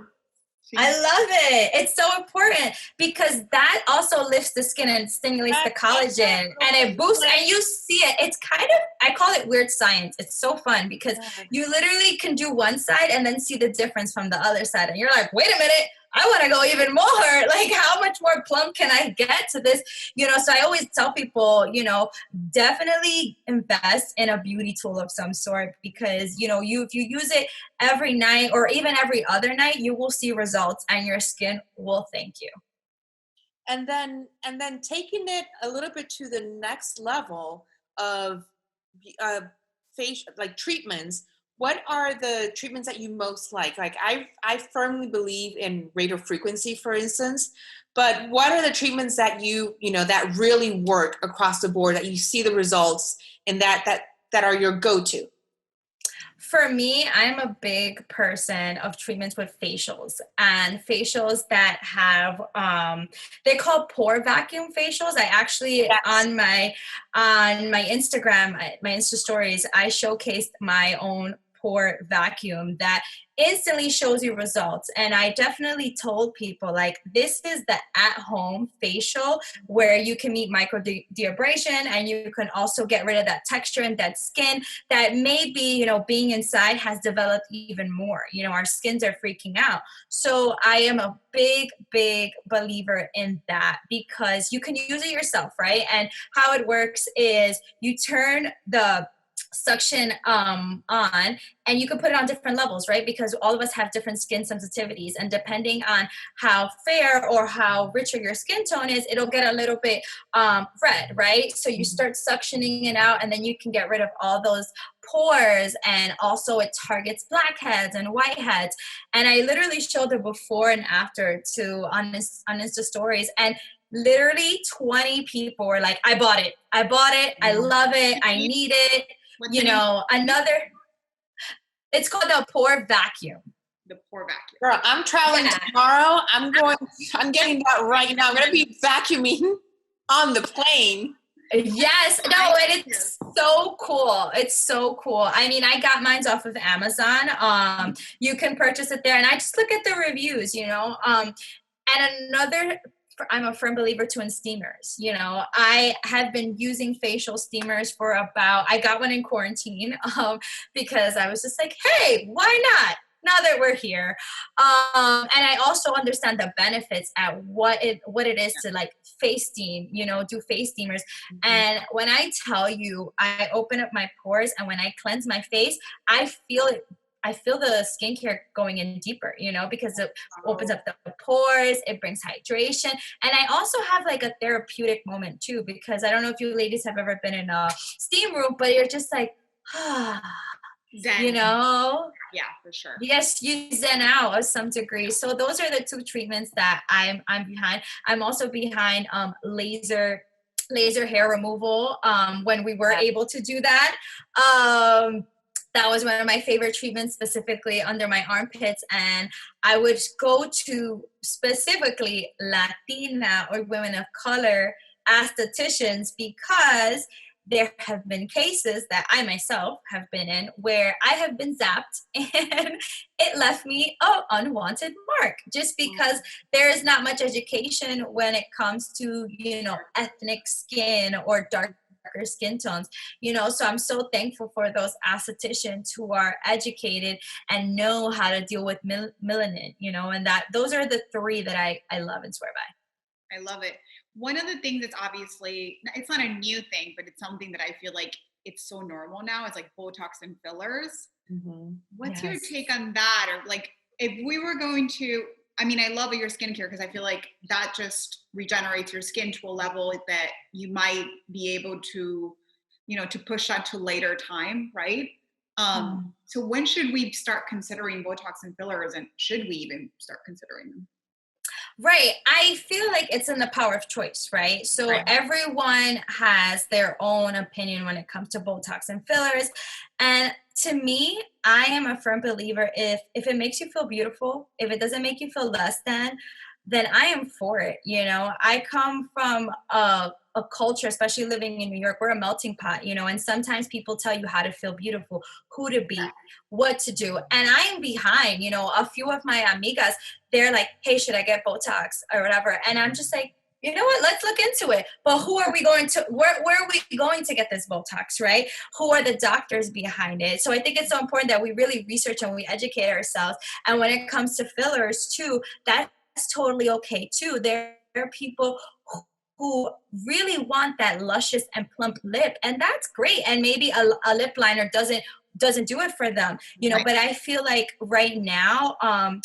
I love it. It's so important, because that also lifts the skin and stimulates the collagen, and it boosts, and you see it. It's kind of, I call it weird science. It's so fun, because you literally can do one side and then see the difference from the other side. And you're like, wait a minute, I want to go even more. Like, how much more plump can I get to this? So I always tell people, definitely invest in a beauty tool of some sort, because, if you use it every night or even every other night, you will see results and your skin will thank you. And then taking it a little bit to the next level of facial, like, treatments. What are the treatments that you most like? Like, I firmly believe in rate of frequency, for instance, but what are the treatments that that really work across the board, that you see the results, and that are your go-to? For me, I'm a big person of treatments with facials, and facials that have, they call pore vacuum facials. I actually, on my Instagram, my Insta stories, I showcased my own pore vacuum that instantly shows you results. And I definitely told people, like, this is the at-home facial where you can meet microdermabrasion, and you can also get rid of that texture and that skin that maybe, being inside has developed even more. Our skins are freaking out. So I am a big, big believer in that, because you can use it yourself, right? And how it works is you turn the suction on, and you can put it on different levels, right? Because all of us have different skin sensitivities, and depending on how fair or how richer your skin tone is, it'll get a little bit red, right? So you start suctioning it out, and then you can get rid of all those pores, and also it targets blackheads and whiteheads. And I literally showed the before and after on Insta stories, and literally 20 people were like, I bought it, I love it, I need it. It's called the pore vacuum. The pore vacuum. Girl, I'm traveling tomorrow. I'm getting that right now. I'm going to be vacuuming on the plane. Yes. No, and it's so cool. It's so cool. I mean, I got mine off of Amazon. You can purchase it there, and I just look at the reviews, and I'm a firm believer in steamers. I have been using facial steamers I got one in quarantine because I was just like, hey, why not? Now that we're here. And I also understand the benefits at what it is to, like, face steam, do face steamers. Mm-hmm. And when I tell you, I open up my pores, and when I cleanse my face, I feel it I feel the skincare going in deeper, because it opens up the pores, it brings hydration. And I also have like a therapeutic moment too, because I don't know if you ladies have ever been in a steam room, but you're just like, Zen. Yeah, for sure. Yes, you zen out of some degree. So those are the two treatments that I'm behind. I'm also behind laser hair removal when we were able to do that. That was one of my favorite treatments, specifically under my armpits. And I would go to specifically Latina or women of color aestheticians, because there have been cases that I myself have been in where I have been zapped and it left me an unwanted mark, just because there is not much education when it comes to, ethnic skin or darker skin tones, so I'm so thankful for those aestheticians who are educated and know how to deal with melanin, and that those are the three that I love and swear by. I love it. One of the things that's obviously, it's not a new thing, but it's something that I feel like it's so normal now. It's like Botox and fillers. Mm-hmm. What's your take on that? Or like, if we were going to, I love your skincare because I feel like that just regenerates your skin to a level that you might be able to, to push that to later time, right? So when should we start considering Botox and fillers, and should we even start considering them? Right. I feel like it's in the power of choice, right? So everyone has their own opinion when it comes to Botox and fillers. And to me, I am a firm believer, if it makes you feel beautiful, if it doesn't make you feel less than, then I am for it. I come from a culture, especially living in New York, we're a melting pot, and sometimes people tell you how to feel beautiful, who to be, what to do. And I am behind, a few of my amigas, they're like, hey, should I get Botox or whatever? And I'm just like, you know what, let's look into it. But who are we going to, where are we going to get this Botox, right? Who are the doctors behind it? So I think it's so important that we really research and we educate ourselves. And when it comes to fillers too, that's totally okay too. There are people who really want that luscious and plump lip, and that's great. And maybe a lip liner doesn't do it for them, but I feel like right now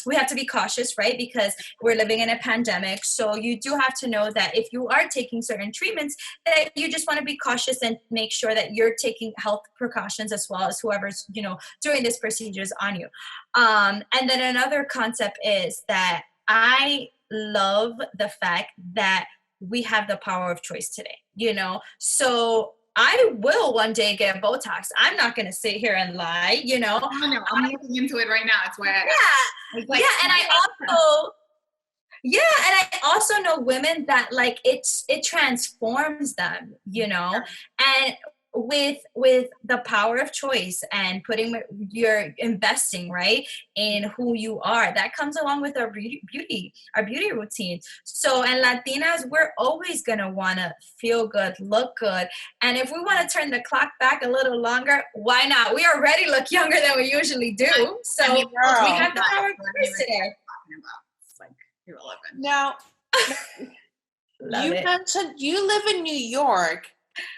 we have to be cautious, right? Because we're living in a pandemic. So you do have to know that if you are taking certain treatments, that you just want to be cautious and make sure that you're taking health precautions as well as whoever's, doing this procedures on you. And then another concept is that I love the fact that we have the power of choice today, so I will one day get Botox. I'm not going to sit here and lie, No, I'm looking into it right now. That's why and I also know women that like it transforms them, and with the power of choice and putting your investing right in who you are, that comes along with our beauty routine. So, and Latinas, we're always gonna want to feel good, look good, and if we want to turn the clock back a little longer, why not? We already look younger than we usually do, so we have the power of choice today. It's like irrelevant. Now, you mentioned you live in New York,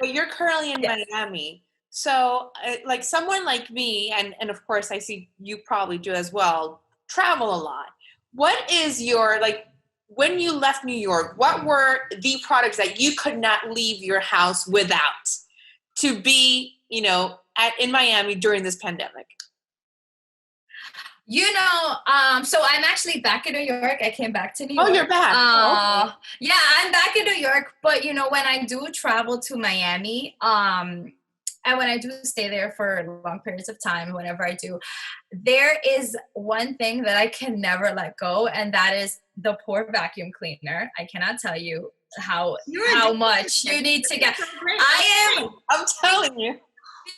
but you're currently in Miami. So like someone like me, and of course I see you probably do as well, travel a lot. What is your, like, when you left New York, what were the products that you could not leave your house without to be, in Miami during this pandemic? So I'm actually back in New York. I came back to New York. Oh, you're back. Okay. Yeah, I'm back in New York. But, when I do travel to Miami, and when I do stay there for long periods of time, whenever I do, there is one thing that I can never let go, and that is the pore vacuum cleaner. I cannot tell you how much you need to get. I'm telling you.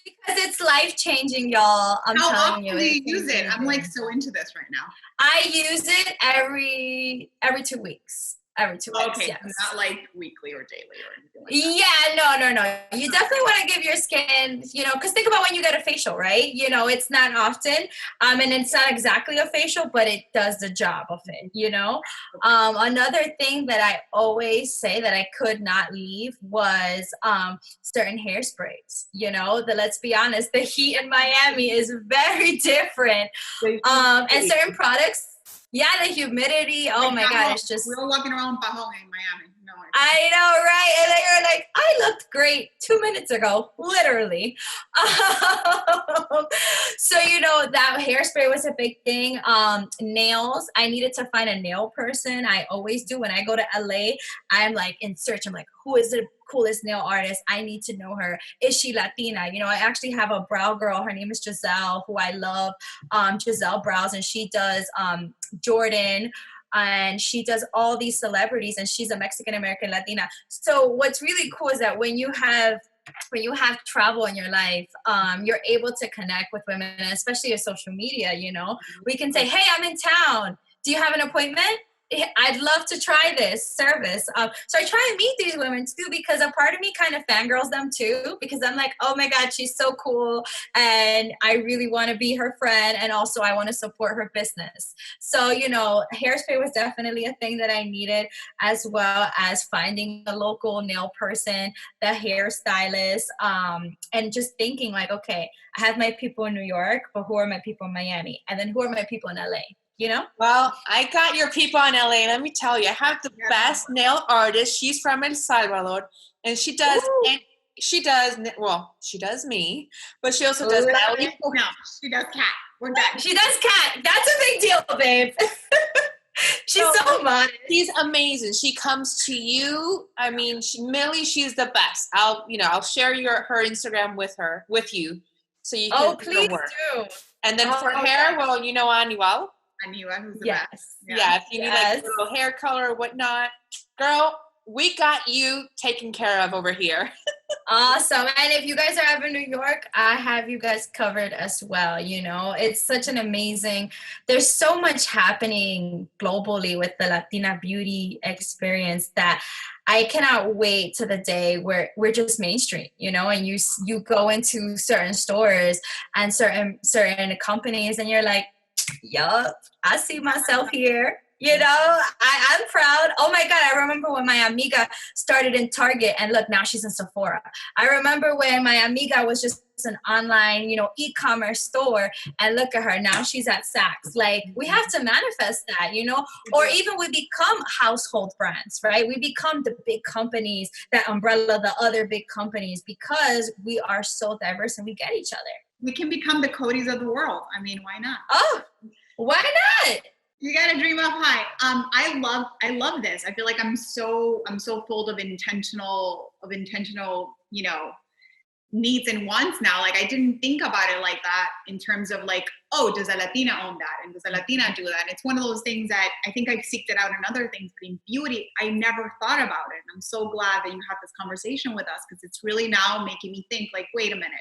Because it's life-changing, y'all. I'm telling you. How often do you use it? I'm like so into this right now. I use it every 2 weeks. Every 2 weeks, Okay, yes. so not like weekly or daily or anything like that. Yeah, no. You definitely want to give your skin, because think about when you get a facial, right? It's not often, and it's not exactly a facial, but it does the job of it. Another thing that I always say that I could not leave was certain hairsprays. Let's be honest, the heat in Miami is very different, and certain products. Yeah, the humidity. Oh my God, it's just. We were walking around Bajon in Miami. No, I know, right? And they were like, I looked great 2 minutes ago, literally. So, that hairspray was a big thing. Nails, I needed to find a nail person. I always do. When I go to LA, I'm like in search. I'm like, who is the coolest nail artist? I need to know her. Is she Latina? I actually have a brow girl. Her name is Giselle, who I love. Giselle Brows, and she does Jordan, and she does all these celebrities, and she's a Mexican American Latina. So what's really cool is that when you have travel in your life, you're able to connect with women, and especially with social media. We can say, hey, I'm in town, do you have an appointment? I'd love to try this service. So I try and meet these women too, because a part of me kind of fangirls them too, because I'm like, oh my God, she's so cool. And I really want to be her friend. And also I want to support her business. So, hairspray was definitely a thing that I needed, as well as finding a local nail person, the hairstylist, and just thinking like, okay, I have my people in New York, but who are my people in Miami? And then who are my people in LA? Well, I got your people in LA. Let me tell you, I have the best nail artist. She's from El Salvador, and she does me, but she also does belly. No, she does cat. We're done. She does cat. That's a big deal, babe. She's so modest. She's amazing. She comes to you. I mean, Millie, she's the best. I'll share her Instagram with you, so you can. Oh, please do. And then for hair, well, Anuel. Aniwa, who's the Yes. best. Yeah, if you need like a little hair color or whatnot, girl, we got you taken care of over here. Awesome. And if you guys are ever in New York, I have you guys covered as well. It's such an amazing, there's so much happening globally with the Latina beauty experience that I cannot wait to the day where we're just mainstream, and you go into certain stores and certain companies, and you're like, yup, I see myself here. I'm proud. Oh my God, I remember when my amiga started in Target, and look, now she's in Sephora. I remember when my amiga was just an online, e-commerce store, and look at her, now she's at Saks. Like, we have to manifest that, or even we become household brands, right? We become the big companies that umbrella the other big companies, because we are so diverse and we get each other. We can become the Codys of the world. I mean, why not? Oh, why not? You gotta dream up high. I love this. I feel like I'm so full of intentional, needs and wants now. Like, I didn't think about it like that, in terms of like, oh, does a Latina own that? And does a Latina do that? And it's one of those things that I think I've seeked it out in other things, but in beauty, I never thought about it. And I'm so glad that you have this conversation with us, because it's really now making me think like, wait a minute,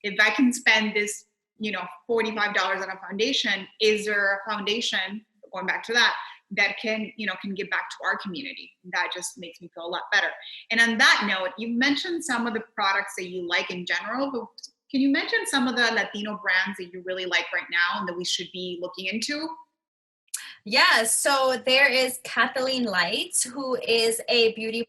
if I can spend this, $45 on a foundation, is there a foundation, going back to that can give back to our community? That just makes me feel a lot better. And on that note, you mentioned some of the products that you like in general, but can you mention some of the Latino brands that you really like right now and that we should be looking into? Yeah, so there is Kathleen Light, who is a beauty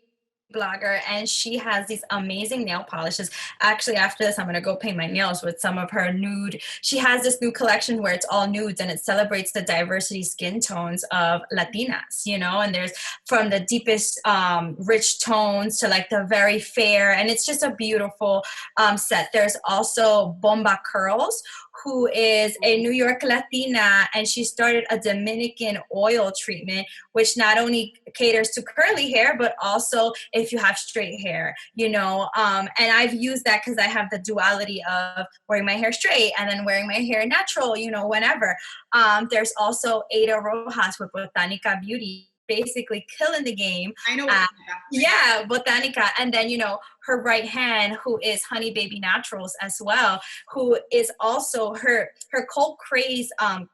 blogger, and she has these amazing nail polishes. Actually, after this, I'm going to go paint my nails with some of her nude. She has this new collection where it's all nudes, and it celebrates the diversity skin tones of Latinas, and there's from the deepest rich tones to like the very fair, and it's just a beautiful set. There's also Bomba Curls, who is a New York Latina, and she started a Dominican oil treatment, which not only caters to curly hair, but also if you have straight hair, and I've used that because I have the duality of wearing my hair straight and then wearing my hair natural, whenever. There's also Ada Rojas with Botanica Beauty, basically killing the game. I know. Yeah, Botanica. And then, her right hand, who is Honey Baby Naturals as well, who is also her cold craze, her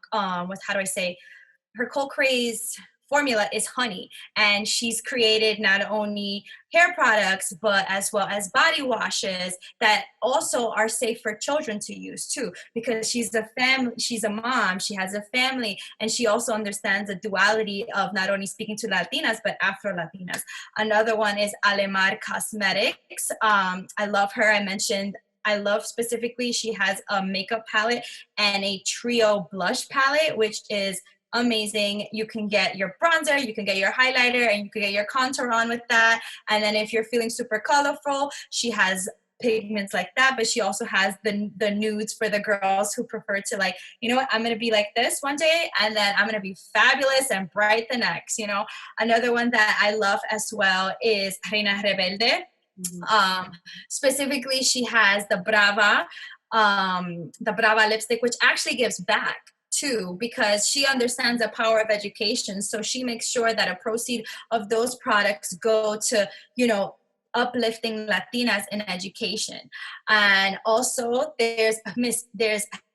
cold craze formula is honey, and she's created not only hair products but as well as body washes that also are safe for children to use too, because she's a mom, she has a family, and she also understands the duality of not only speaking to Latinas but Afro Latinas. Another one is Alemar Cosmetics. I love her. I love specifically, she has a makeup palette and a trio blush palette, which is amazing. You can get your bronzer, you can get your highlighter, and you can get your contour on with that. And then if you're feeling super colorful, she has pigments like that, but she also has the nudes for the girls who prefer to, like, you know what, I'm gonna be like this one day and then I'm gonna be fabulous and bright the next, you know. Another one that I love as well is Reina Rebelde. Specifically, she has the Brava lipstick, which actually gives back too, because she understands the power of education. So she makes sure that a proceed of those products go to, you know, uplifting Latinas in education. And also there's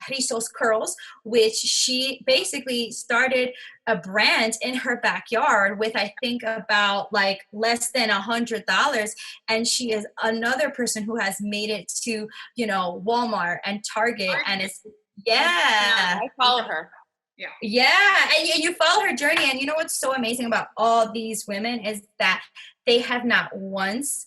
Rizos Curls, which she basically started a brand in her backyard with, I think, about like less than $100. And she is another person who has made it to, you know, Walmart and Target. And it's, yeah. I follow her. Yeah, and you follow her journey. And you know what's so amazing about all these women is that they have not once,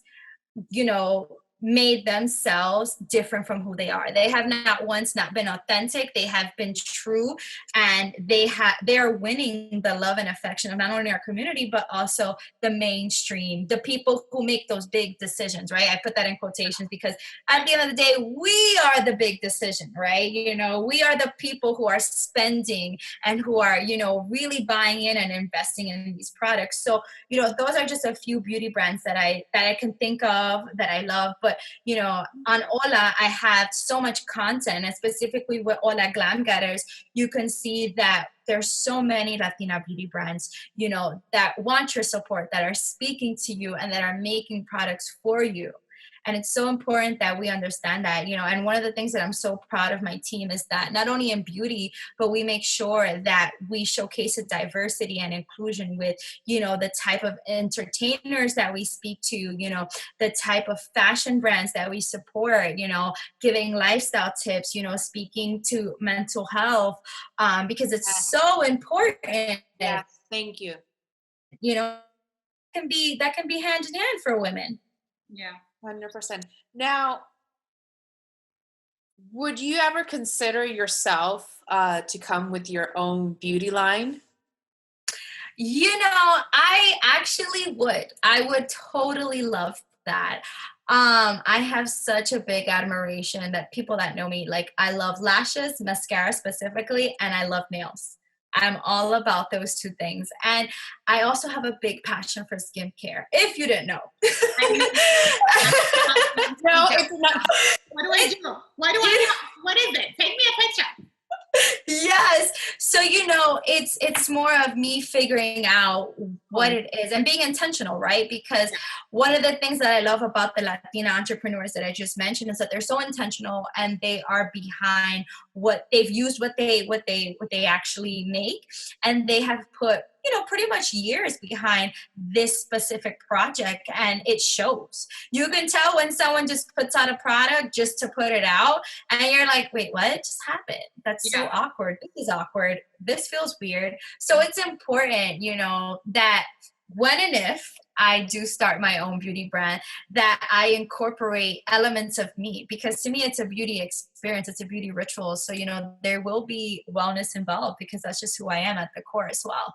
you know, made themselves different from who they are. They have not once not been authentic. They have been true, and they are winning the love and affection of not only our community but also the mainstream, the people who make those big decisions, right? I put that in quotations because at the end of the day, we are the big decision, right? You know, we are the people who are spending and who are, you know, really buying in and investing in these products. So, you know, those are just a few beauty brands that I can think of that I love. But, you know, on Hola, I have so much content, and specifically with Hola Glam Getters, you can see that there's so many Latina beauty brands, you know, that want your support, that are speaking to you, and that are making products for you. And it's so important that we understand that, you know. And one of the things that I'm so proud of my team is that not only in beauty, but we make sure that we showcase a diversity and inclusion with, you know, the type of entertainers that we speak to, you know, the type of fashion brands that we support, you know, giving lifestyle tips, you know, speaking to mental health, because it's so important. Yes, thank you. You know, that can be hand in hand for women. Yeah. 100%. Now, would you ever consider yourself to come with your own beauty line? You know, I actually would. I would totally love that. I have such a big admiration that people that know me, like, I love lashes, mascara specifically, and I love nails. I'm all about those two things. And I also have a big passion for skincare, if you didn't know. No, it's not. What do I do? What is it? Take me a picture. Yes. So, you know, it's more of me figuring out what it is and being intentional, right? Because one of the things that I love about the Latina entrepreneurs that I just mentioned is that they're so intentional, and they are behind what they've used, what they actually make, and they have put, you know, pretty much years behind this specific project, and it shows. You can tell when someone just puts out a product just to put it out, and you're like, wait, what just happened? That's so awkward. This is awkward. This feels weird. So it's important, you know, that when and if I do start my own beauty brand, that I incorporate elements of me, because to me, it's a beauty experience. It's a beauty ritual. So, you know, there will be wellness involved, because that's just who I am at the core as well.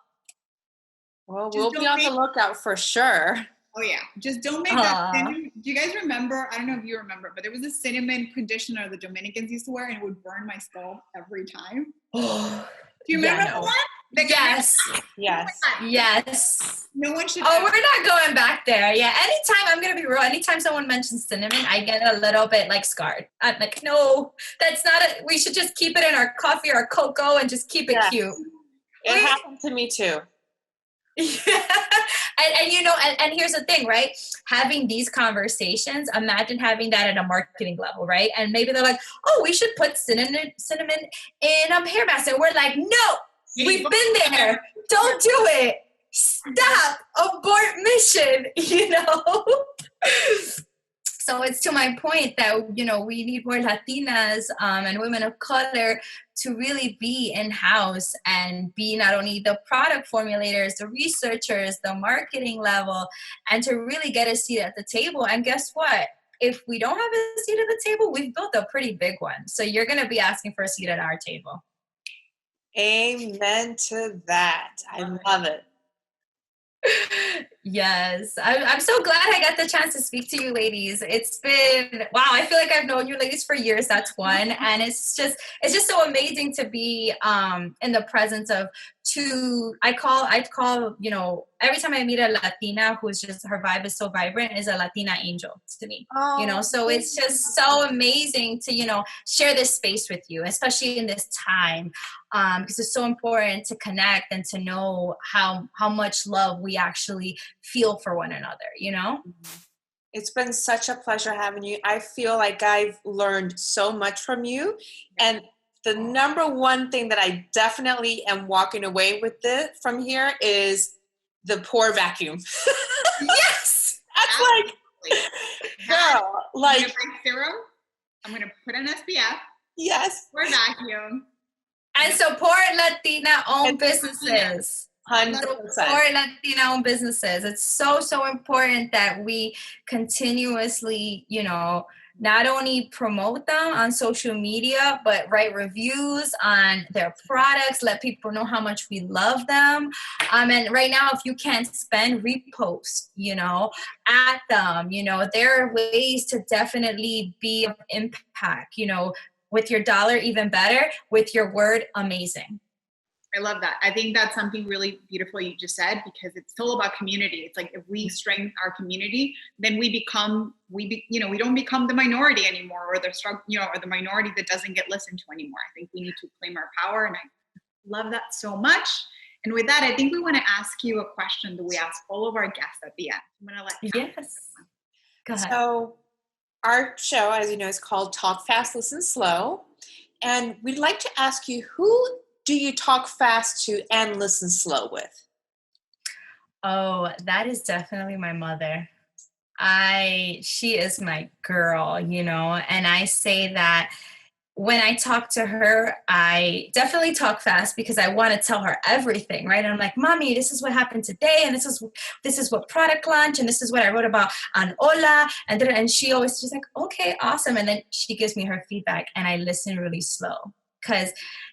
Well, we'll be on the lookout for sure. Oh yeah, just don't make that cinnamon. Do you guys remember? I don't know if you remember, but there was a cinnamon conditioner the Dominicans used to wear, and it would burn my skull every time. Oh, do you remember the one? Yes. Yes. Yes. No one should. Oh, we're not going back there. Yeah. Anytime, I'm going to be real, anytime someone mentions cinnamon, I get a little bit like scarred. I'm like, no, that's not it. We should just keep it in our coffee or cocoa and just keep it cute. It happened to me too. Yeah. And you know, and here's the thing, right? Having these conversations, imagine having that at a marketing level, right? And maybe they're like, oh, we should put cinnamon in hair masks. And we're like, no, we've been there. Don't do it. stop, abort mission, you know? So it's to my point that, you know, we need more Latinas and women of color to really be in-house and be not only the product formulators, the researchers, the marketing level, and to really get a seat at the table. And guess what? If we don't have a seat at the table, we've built a pretty big one. So you're going to be asking for a seat at our table. Amen to that. I love it. Yes, I'm so glad I got the chance to speak to you ladies. It's been, wow, I feel like I've known you ladies for years. That's one. And it's just so amazing to be in the presence of two, I call, you know, every time I meet a Latina who's just, her vibe is so vibrant, is a Latina angel to me. You know, so it's just so amazing to, you know, share this space with you, especially in this time, because it's so important to connect and to know how much love we actually feel for one another, you know? It's been such a pleasure having you. I feel like I've learned so much from you. And the number one thing that I definitely am walking away with from here is the pore vacuum. Yes! That's like, girl, like serum. I'm going to put an SPF. Yes. Pore vacuum. And support Latina-owned businesses. 100%. Support Latina-owned businesses. It's so, so important that we continuously, you know, not only promote them on social media, but write reviews on their products, let people know how much we love them. And right now, if you can't spend, repost, you know, at them. You know, there are ways to definitely be of impact, you know, with your dollar, even better, with your word, amazing. I love that. I think that's something really beautiful you just said, because it's all about community. It's like if we strengthen our community, then we don't become the minority anymore, or the struggle, you know, or the minority that doesn't get listened to anymore. I think we need to claim our power, and I love that so much. And with that, I think we want to ask you a question that we ask all of our guests at the end. I'm going to let you. Yes. Go ahead. So our show, as you know, is called Talk Fast, Listen Slow. And we'd like to ask you, who do you talk fast to and listen slow with? Oh, that is definitely my mother. She is my girl, you know, and I say that when I talk to her, I definitely talk fast because I want to tell her everything, right? And I'm like, Mommy, this is what happened today, and this is what product launch, and this is what I wrote about on Hola, and she always just like, okay, awesome, and then she gives me her feedback, and I listen really slow because,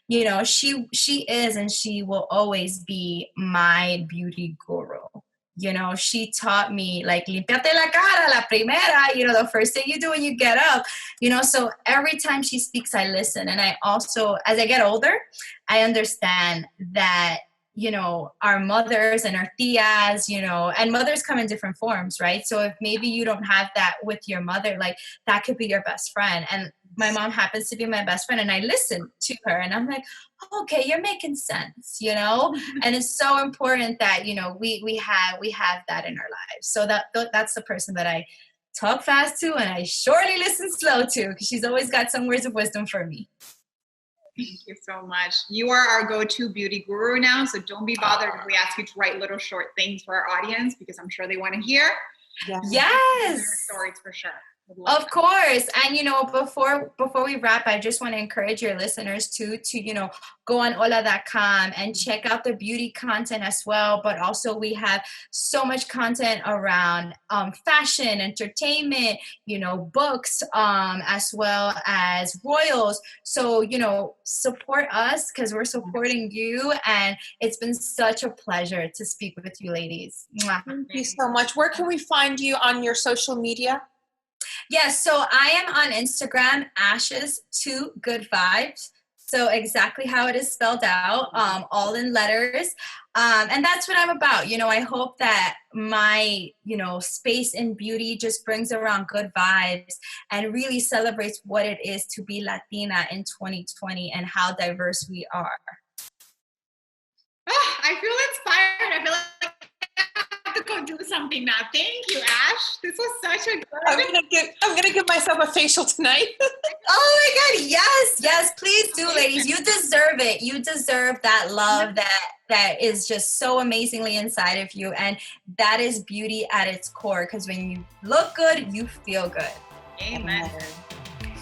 you know, she is and she will always be my beauty guru. You know, she taught me, like, limpiate la cara, la primera, you know, the first thing you do when you get up, you know, so every time she speaks, I listen. And I also, as I get older, I understand that, you know, our mothers and our tias, you know, and mothers come in different forms, right? So if maybe you don't have that with your mother, like, that could be your best friend. And my mom happens to be my best friend, and I listen to her and I'm like, okay, you're making sense, you know? And it's so important that, you know, we have that in our lives. So that's the person that I talk fast to, and I surely listen slow to, because she's always got some words of wisdom for me. Thank you so much. You are our go-to beauty guru now, so don't be bothered if we ask you to write little short things for our audience, because I'm sure they want to hear. Yes. Stories for sure. Of course. And, you know, before we wrap, I just want to encourage your listeners to, you know, go on hola.com and check out the beauty content as well. But also we have so much content around fashion, entertainment, you know, books, as well as royals. So, you know, support us because we're supporting you. And it's been such a pleasure to speak with you ladies. Mwah. Thank you so much. Where can we find you on your social media? Yes, so I am on Instagram, Ashes2Good-Vibes. So exactly how it is spelled out, all in letters. And that's what I'm about. You know, I hope that my, you know, space in beauty just brings around good vibes and really celebrates what it is to be Latina in 2020 and how diverse we are. Oh, I feel inspired. I feel like I have to go do something now. Thank you, Ash. This was such a good. I'm gonna give myself a facial tonight. I Oh my God, yes, please do, ladies. You deserve it. You deserve that love that is just so amazingly inside of you. And that is beauty at its core, because when you look good, you feel good. Amen.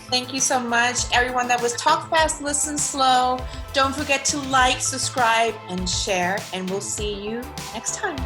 Thank you so much. Everyone that was Talk Fast, Listen Slow. Don't forget to like, subscribe, and share. And we'll see you next time.